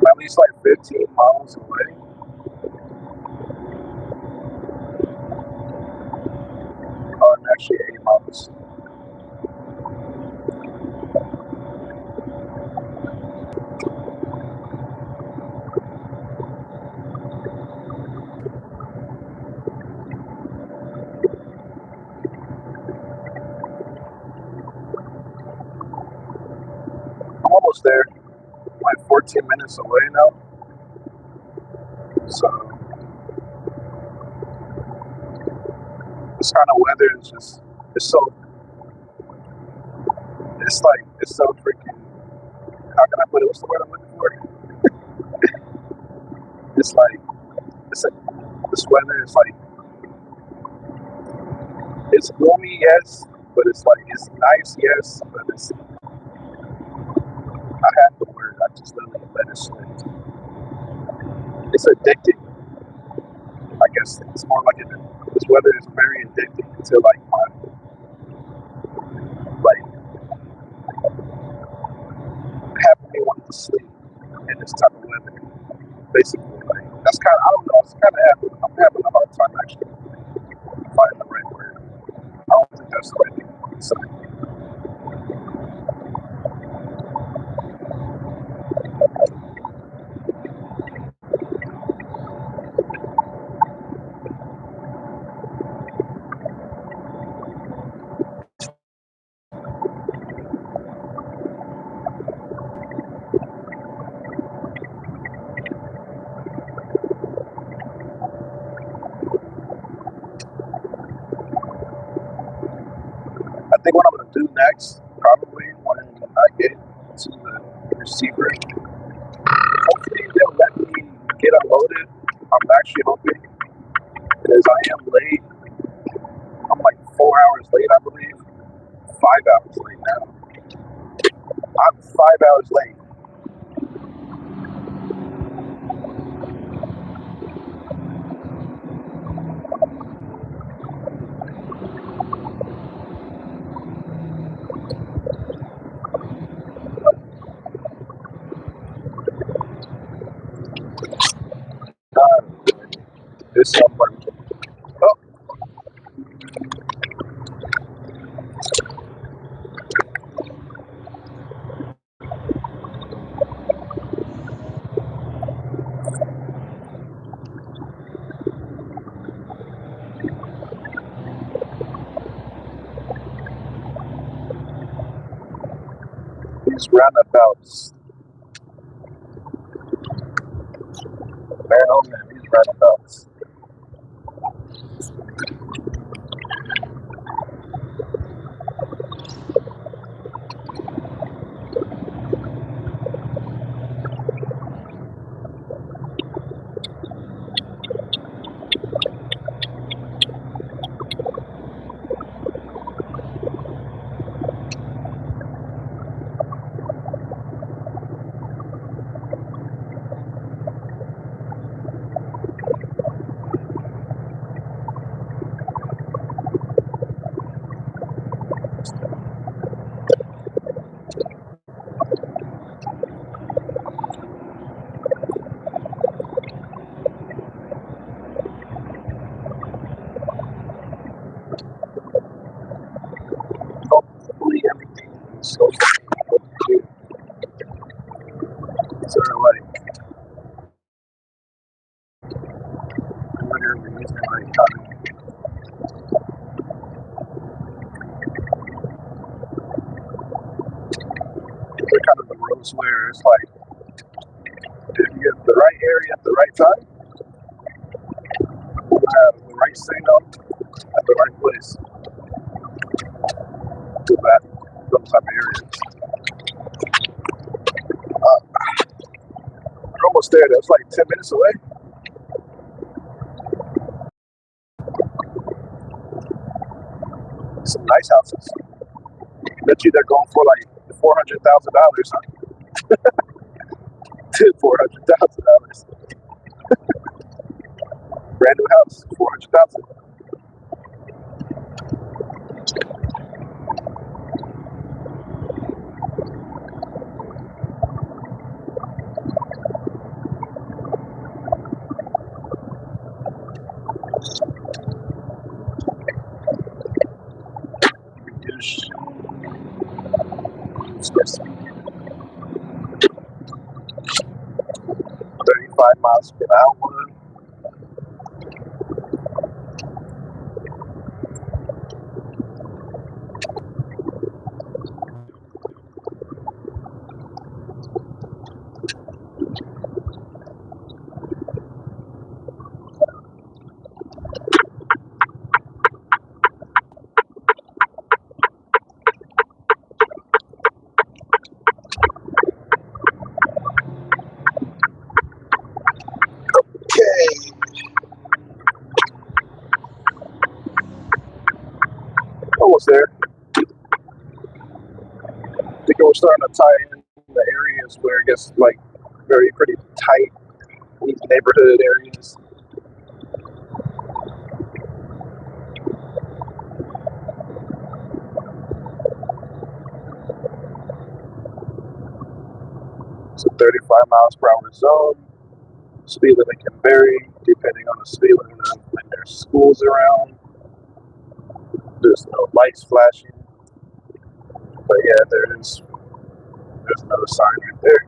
At least like 15 miles away. actually 80 miles. I'm almost there. I'm like 14 minutes away now. So this kind of weather is just, it's so, it's so freaking, how can I put it? What's the word I'm looking for? It's like, it's a, this weather is like, it's gloomy, yes, but it's like, it's nice, yes, but it's, I have the word, I just literally let it slip. It's addicting. I guess it's more like this weather is very addicting to like like having me wanting to sleep in this type of weather. Basically, like that's kind of, I don't know, it's kind of happening. I'm having a hard time actually finding the right word. I don't think that's the right thing to say. I think what I'm gonna do next, probably when I get to the receiver, hopefully they'll let me get unloaded. I'm actually hoping because I am late. I'm like 4 hours late, I believe. 5 hours late now. I'm 5 hours late. This summer. Oh, these roundabouts. Man, oh man, these roundabouts. Hopefully everything is so good. So like literally using like they're kind of the roads where it's like if you get the right area at the right time, you have the right signal at the right place to that those type of areas. We're almost there. That's like 10 minutes away. Some nice houses. Bet you they're going for like $400,000, huh? $400,000. Brand new house, 400,000. 35 miles per hour. Okay, almost there. I think we're starting to tie in the areas where it gets like very pretty tight, neat neighborhood areas. It's a 35 miles per hour zone. Speed limit can vary depending on the speed limit when there's schools around. There's no lights flashing, but yeah, there's another sign right there.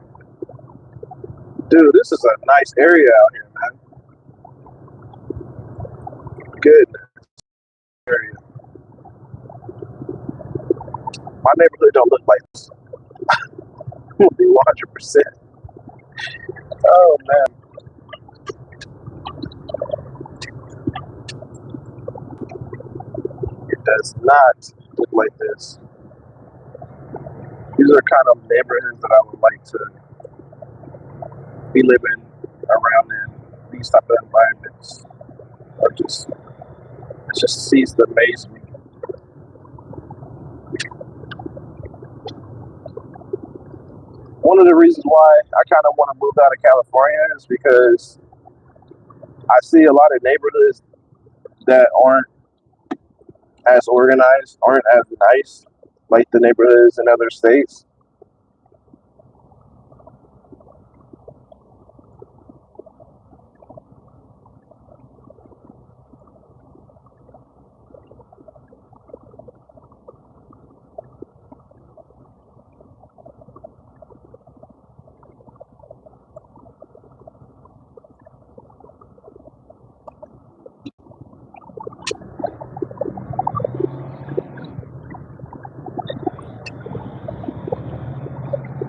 Dude, this is a nice area out here, man. Good area. My neighborhood don't look like this. It would be 100%. Oh man, it does not look like this. These are kind of neighborhoods that I would like to be living around in. These type of environments are just, it just cease to amaze me. One of the reasons why I kind of want to move out of California is because I see a lot of neighborhoods that aren't as organized, aren't as nice like the neighborhoods in other states.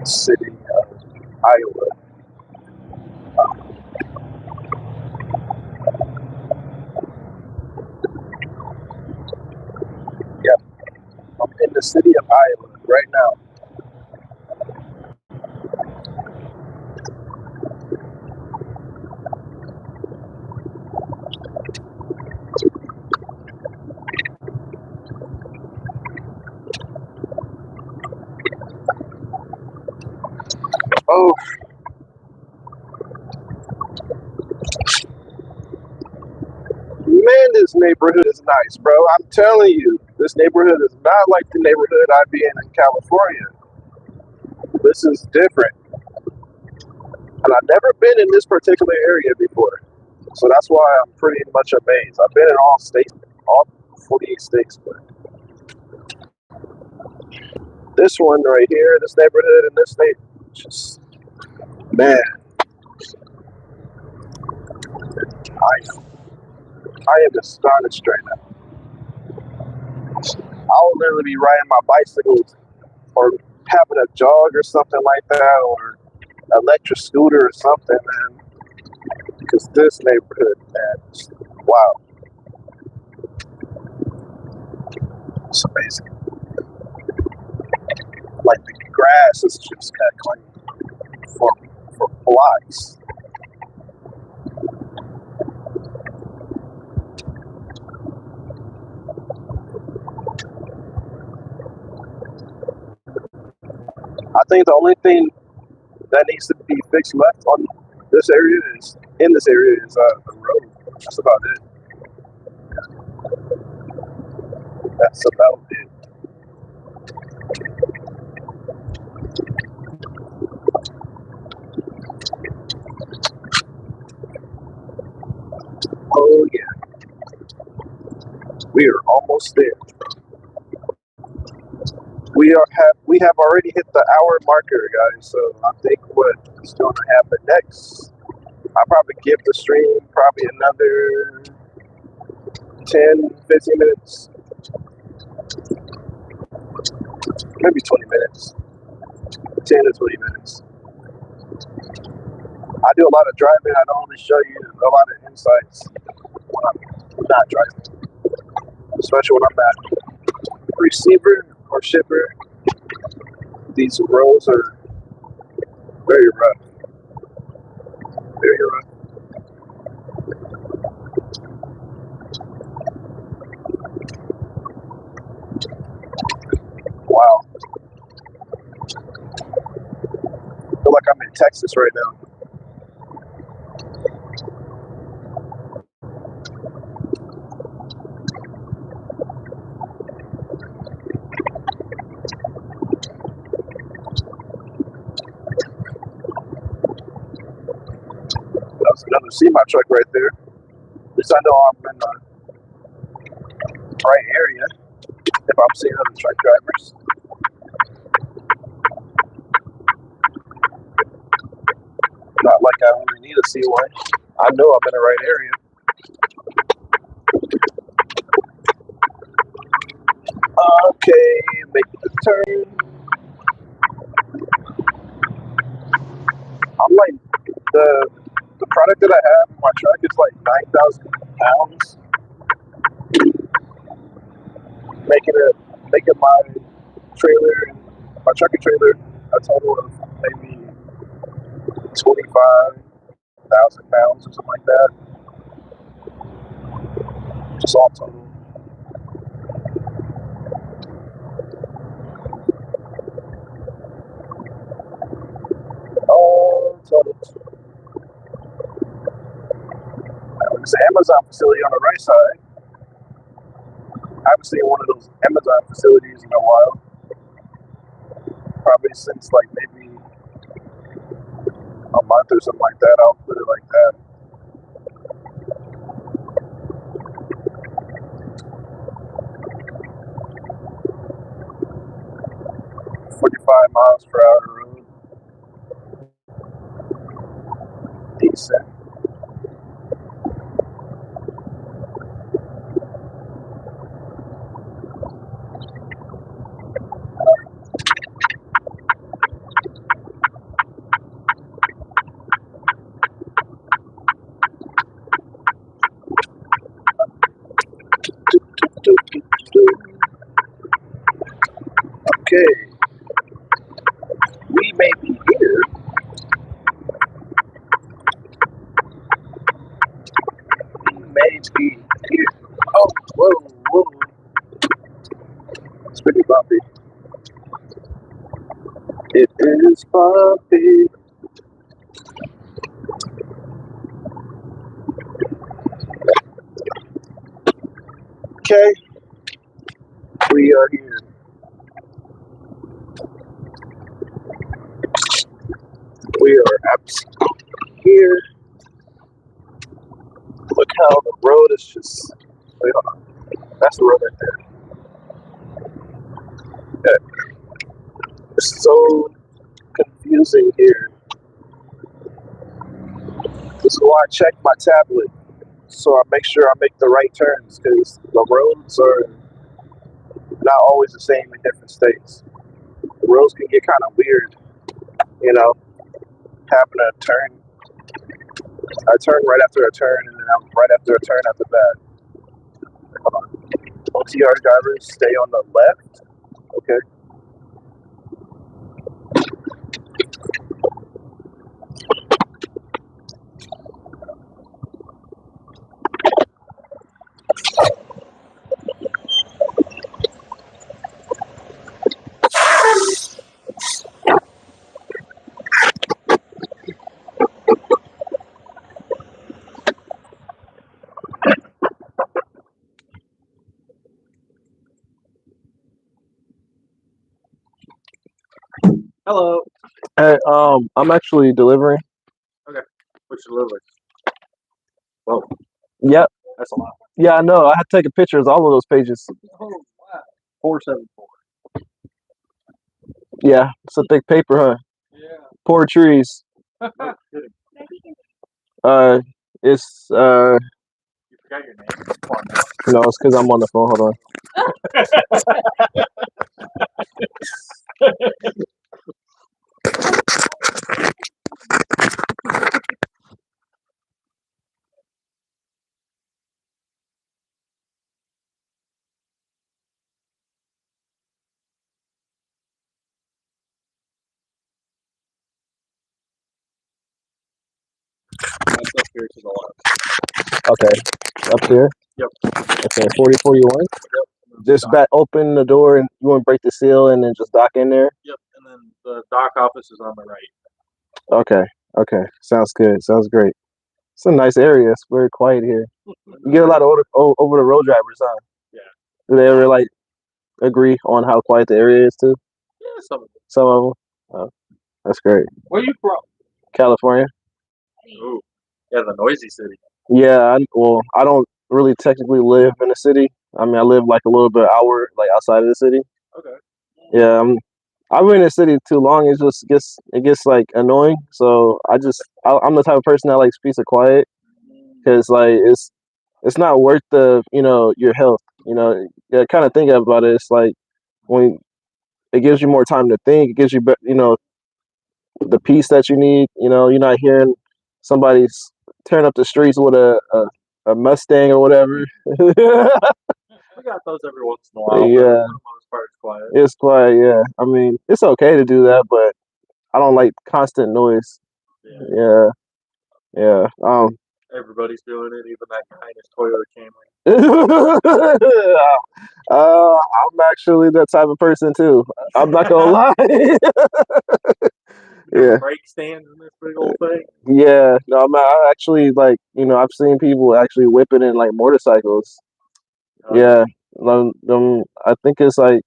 City of Iowa. Yep, I'm in the city of Iowa right now. Oh man, this neighborhood is nice, bro. I'm telling you, this neighborhood is not like the neighborhood I'd be in California. This is different. And I've never been in this particular area before. So that's why I'm pretty much amazed. I've been in all states, all 48 states, but this one right here, this neighborhood in this state, just, man, I am astonished right now. I'll literally be riding my bicycle or having a jog or something like that, or electric scooter or something, man. Because this neighborhood, man, wow, it's amazing. Like the grass is just kind of clean for blocks. I think the only thing that needs to be fixed left on this area is the road. That's about it. That's about it. Oh yeah, we are almost there. We have already hit the hour marker, guys. So I think what is going to happen next, I'll probably give the stream probably another 10, 15 minutes, maybe 20 minutes, 10 to 20 minutes. I do a lot of driving. I don't really show you a lot of insights when I'm not driving, especially when I'm at receiver or shipper. These roads are very rough, very rough. Wow. I feel like I'm in Texas right now. That's another semi truck right there. At least I know I'm in the right area if I'm seeing other truck drivers. Not like I only need to see one. I know I'm in the right area. Okay, make the turn. I'm like, the product that I have in my truck is like 9,000 pounds. Making my trailer, my truck and trailer, a total of maybe 25,000 pounds or something like that. Just all total. All total. It's an Amazon facility on the right side. I haven't seen one of those Amazon facilities in a while. Probably since like maybe a month or something like that. I'll put it like that. $45 miles per hour road. Decent. Okay. We may be here. We may be here. Oh, whoa. It's pretty bumpy. It is bumpy. Okay. We are here. We are absolutely here. Look how the road is just. Wait, hold on. That's the road right there. Yeah. It's so confusing here. This is why I check my tablet so I make sure I make the right turns because the roads are not always the same in different states. The roads can get kind of weird, you know, having a turn. I turn right after a turn and then I'm right after a turn after that. Hold on. OTR drivers stay on the left. Okay. Hello. Hey, I'm actually delivering. Okay. What's your delivery? Whoa. Yep. That's a lot. Yeah, I know. I had to take a picture of all of those pages. Oh, wow. 474. Yeah, it's a thick paper, huh? Yeah. Poor trees. No kidding. It's You forgot your name? Come on now. no, it's because I'm on the phone. Hold on. That's up here to the left. Okay, up here. Yep. Okay, 4041. Just Dock. back, open the door, and you want to break the seal, and then just dock in there. Yep. And then the dock office is on the right. Okay. Okay. Sounds good. Sounds great. It's a nice area. It's very quiet here. You get a lot of over the road drivers, huh? Yeah. Do they ever like agree on how quiet the area is too? Yeah, some of them. Some of them. Oh, that's great. Where you from? California. Ooh. Yeah, the noisy city. Yeah. I don't really technically live in a city. I mean, I live like a little bit hour like outside of the city. Okay. Yeah. I've been in the city too long. It gets like annoying. So I'm the type of person that likes peace and quiet because like it's not worth your health. Kind of think about it. It's like when it gives you more time to think, it gives you the peace that you need. You're not hearing somebody's tearing up the streets with a Mustang or whatever. We got those every once in a while. Yeah. But for the most part, it's quiet. It's quiet. Yeah, I mean it's okay to do that, but I don't like constant noise. Yeah. Yeah. Everybody's doing it, even that guy in his Toyota Camry. I'm actually that type of person too. I'm not gonna lie. Yeah. Brake stands in this big old thing. Yeah. No, I actually like I've seen people actually whipping in like motorcycles. Yeah. I think it's like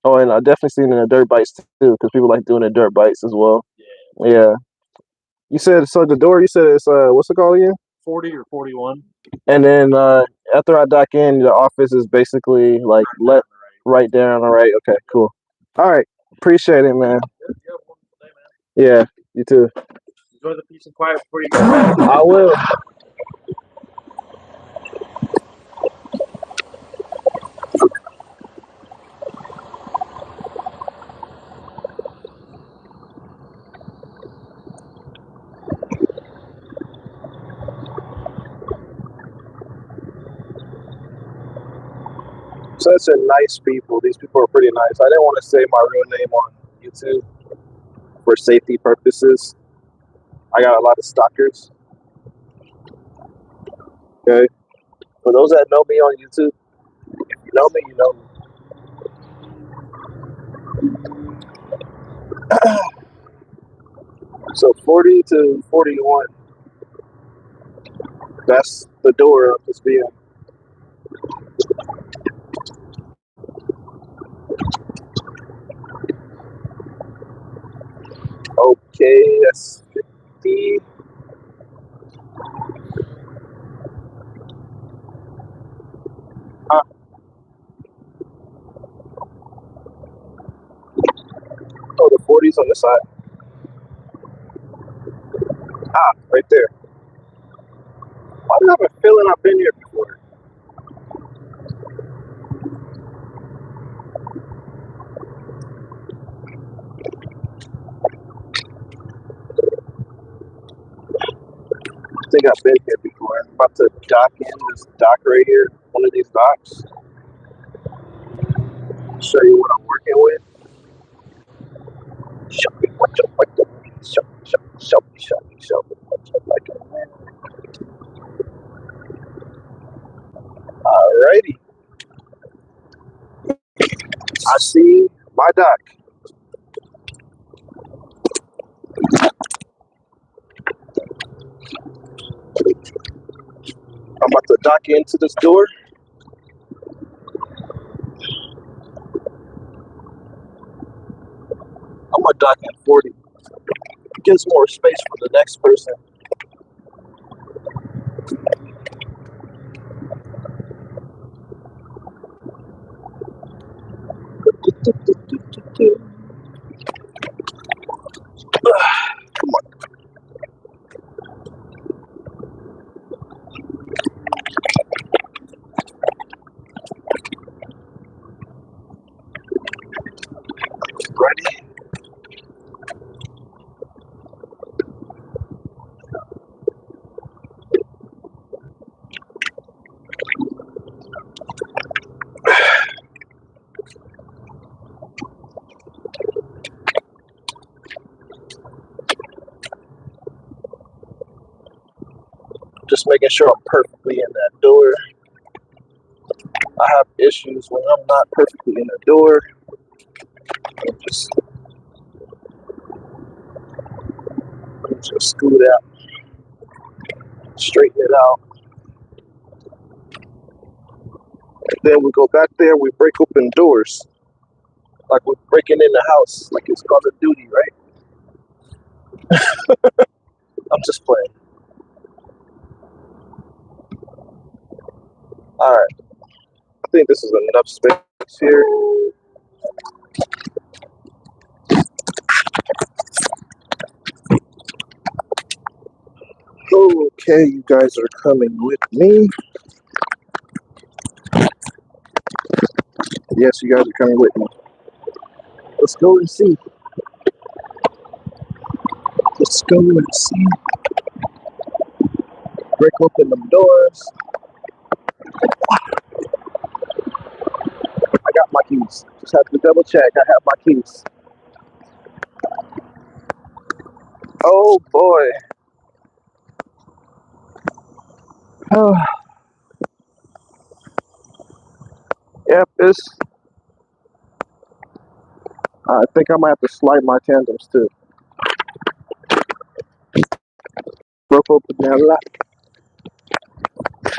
and I've definitely seen it in the dirt bikes too, because people like doing the dirt bikes as well. Yeah. Yeah. You said so the door. You said it's what's it called again? 40 or 41. And then after I dock in, the office is basically like right there on the right. Okay, cool. All right, appreciate it, man. Yeah, you too. Enjoy the peace and quiet before you go. I will. Such a nice people. These people are pretty nice. I didn't want to say my real name on YouTube for safety purposes. I got a lot of stalkers. Okay. For those that know me on YouTube, if you know me, you know me. So 40 to 41. That's the door of this VM. Okay, that's 50. Oh, the 40's on the side. Right there. Why do I have a feeling I've been here before? I think I've been here before. I'm about to dock in this dock right here, one of these docks. Show you what I'm working with. Show me what you're working with. Show me what you're working with. Alrighty. I see my dock. I'm about to dock into this door. I'm gonna dock in 40. Gives more space for the next person. Come on. just making sure I'm perfectly in that door. I have issues when I'm not perfectly in the door. Just scoot out, straighten it out. And then we go back there, we break open doors. Like we're breaking in the house, like it's Call of Duty, right? I'm just playing. Alright, I think this is enough space here. Okay, you guys are coming with me. Yes, you guys are coming with me. Let's go and see. Let's go and see. Break open them doors. I got my keys. Just have to double check. I have my keys. Oh boy. Oh, yep, I think I might have to slide my tandems too. Broke open that lock.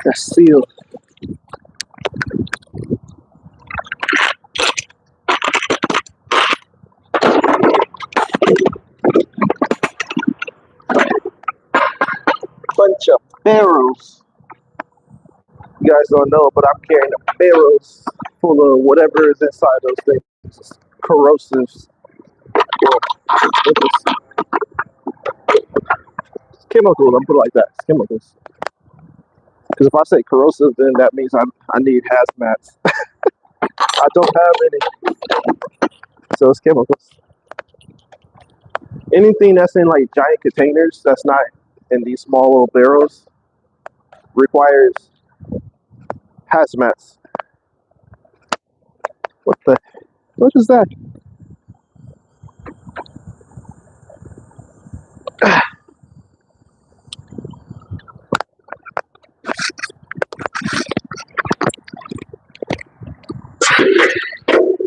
That's sealed. Bunch of barrels. You guys don't know, but I'm carrying barrels full of whatever is inside those things. Corrosives. Chemicals, I'm put it like that. It's chemicals. Because if I say corrosive, then that means I need hazmats. I don't have any. So it's chemicals. Anything that's in like giant containers that's not in these small little barrels requires hazmats. What is that?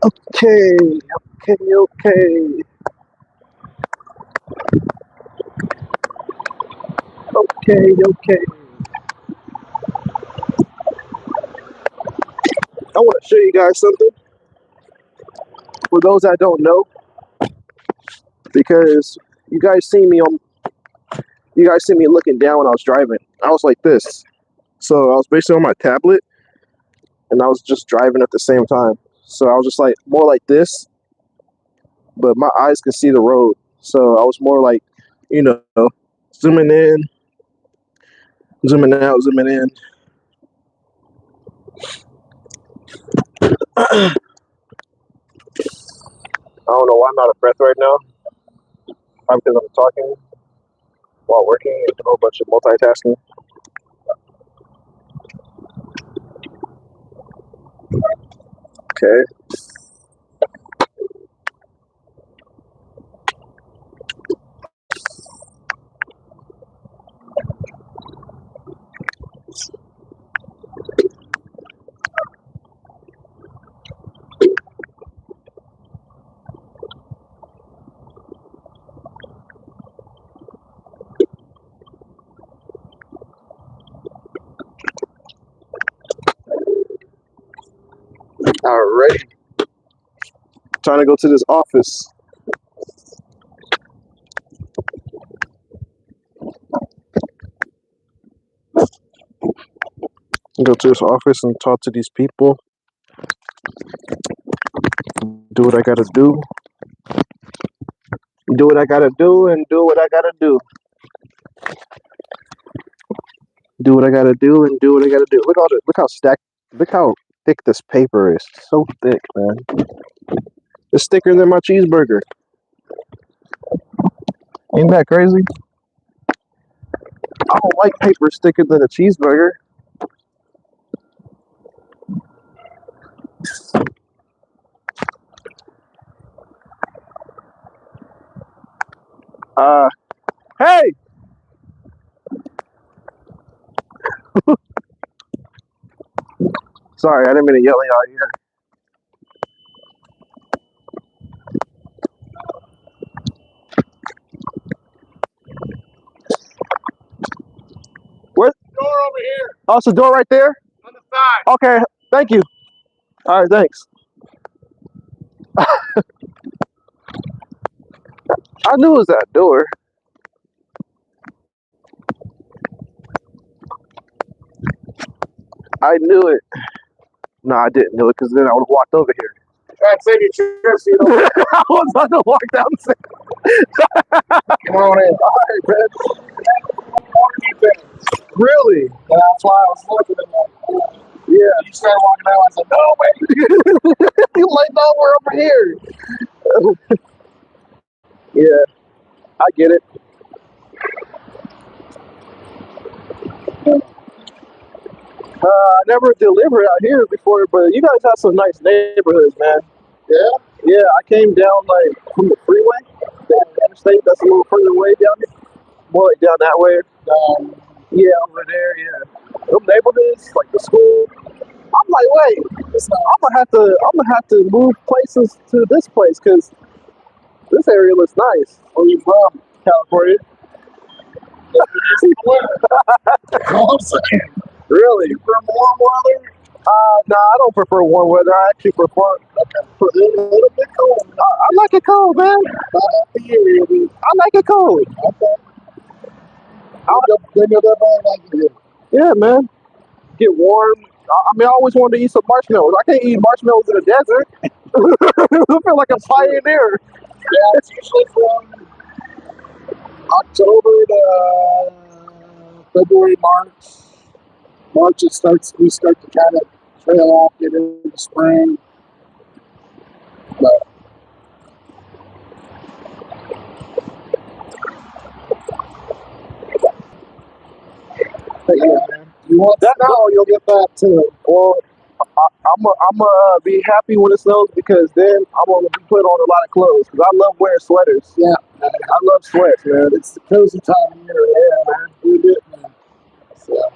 Okay. Okay. I want to show you guys something. For those that don't know, because you guys see me looking down when I was driving. I was like this. So I was basically on my tablet and I was just driving at the same time. So I was just like more like this, but my eyes could see the road. So I was more like, zooming in, zooming out, zooming in. I don't know why I'm out of breath right now. Probably because I'm talking while working and a whole bunch of multitasking. Okay. Alrighty. Trying to go to this office. Go to this office and talk to these people. Do what I gotta do. Do what I gotta do and do what I gotta do. Do what I gotta do and do what I gotta do. Look how thick this paper is. So thick, man. It's thicker than my cheeseburger. Ain't that crazy? I don't like paper thicker than a cheeseburger. Hey! Sorry, I didn't mean to yell at y'all here. Where's the door over here? Oh, it's the door right there? On the side. Okay, thank you. All right, thanks. I knew it was that door. I knew it. No, I didn't know it because then I would have walked over here. All right, save your trip, so you don't. I was about to walk downstairs. Come on in. All right, man. Really? And that's why I was looking at that. Yeah. You started walking out. I said, no, wait. You like, no, we're over here. Yeah, I get it. I never delivered out here before, but you guys have some nice neighborhoods, man. Yeah? Yeah, I came down like from the freeway, that interstate that's a little further away down there. More like down that way. Yeah, over there, yeah. Them neighborhoods, like the school. I'm like, wait, I'm gonna have to move places to this place because this area looks nice. Where you from? California. I'm saying. Really? You from warm weather? No, I don't prefer warm weather. I actually prefer A little bit cold. I like it cold, man. Not happy area. I like it cold. Okay. Bring it up on like it. Yeah, man. Get warm. I mean, I always wanted to eat some marshmallows. I can't eat marshmallows in the desert. I feel like a pioneer. Yeah, it's usually from October to February, March. March we start to kind of trail off, get into spring. But yeah, you want snow, you'll get that too. Well, I'm gonna be happy when it snows because then I'm gonna be put on a lot of clothes because I love wearing sweaters. Yeah, I love sweats, man. it's the cozy time of year. Yeah, man. We do it, man. So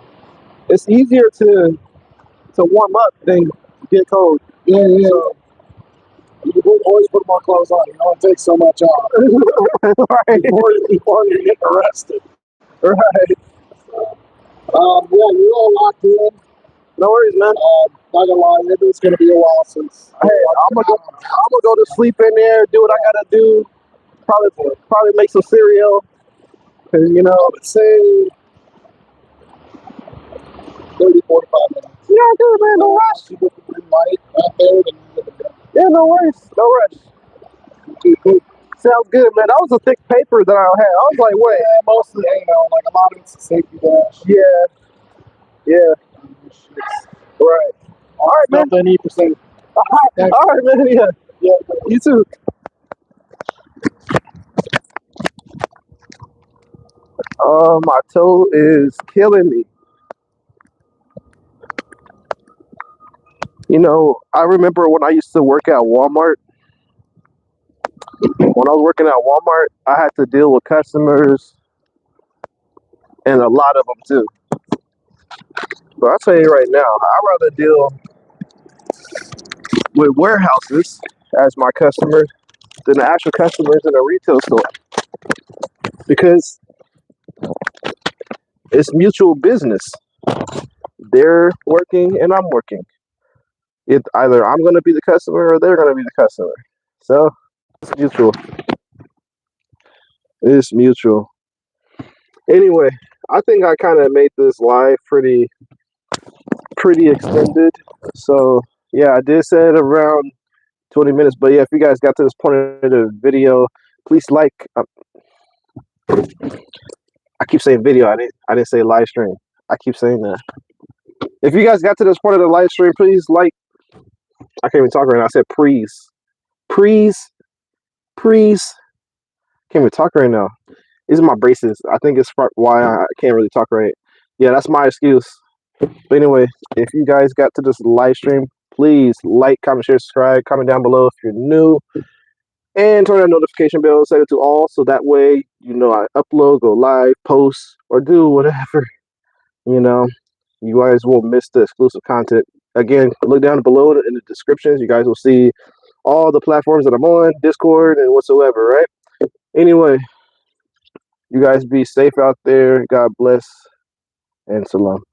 It's easier to warm up than get cold. yeah. So, You always put more clothes on. You don't take so much off right. before you get arrested. Right. Yeah, you're all locked in. No worries, man. Not gonna lie, it's gonna be a while since. Hey, I'm gonna go to sleep in there, do what I gotta do. Probably make some cereal. Cause you know, I would say 30, 45 minutes. yeah, good, man. No rush. You get the green light out there, then you get the Yeah, no worries. No rush. Sounds good, man. That was a thick paper that I had. I was like, wait. Yeah, mostly, like a lot of it's a safety dash. Yeah. Right. All right, man. Stuff they need for safety. All right, man. Yeah. You too. My toe is killing me. You know, I remember when I used to work at Walmart. When I was working at Walmart, I had to deal with customers and a lot of them too. But I'll tell you right now, I'd rather deal with warehouses as my customers than the actual customers in a retail store because it's mutual business. They're working and I'm working. Either I'm going to be the customer or they're going to be the customer. So it's mutual. It's mutual. Anyway, I think I kind of made this live pretty extended. So yeah, I did say it around 20 minutes. But yeah, if you guys got to this point of the video, please like. I keep saying video. I didn't say live stream. I keep saying that. If you guys got to this point of the live stream, please like. I can't even talk right now. I said please. Can't even talk right now. These are my braces. I think it's why I can't really talk right. Yeah, that's my excuse. But anyway, if you guys got to this live stream, please like, comment, share, subscribe, comment down below if you're new. And turn that notification bell, set it to all, so that way, you know, I upload, go live, post, or do whatever, you know. You guys won't miss the exclusive content. Again, look down below in the descriptions. You guys will see all the platforms that I'm on, Discord and whatsoever, right? Anyway, you guys be safe out there. God bless and salam.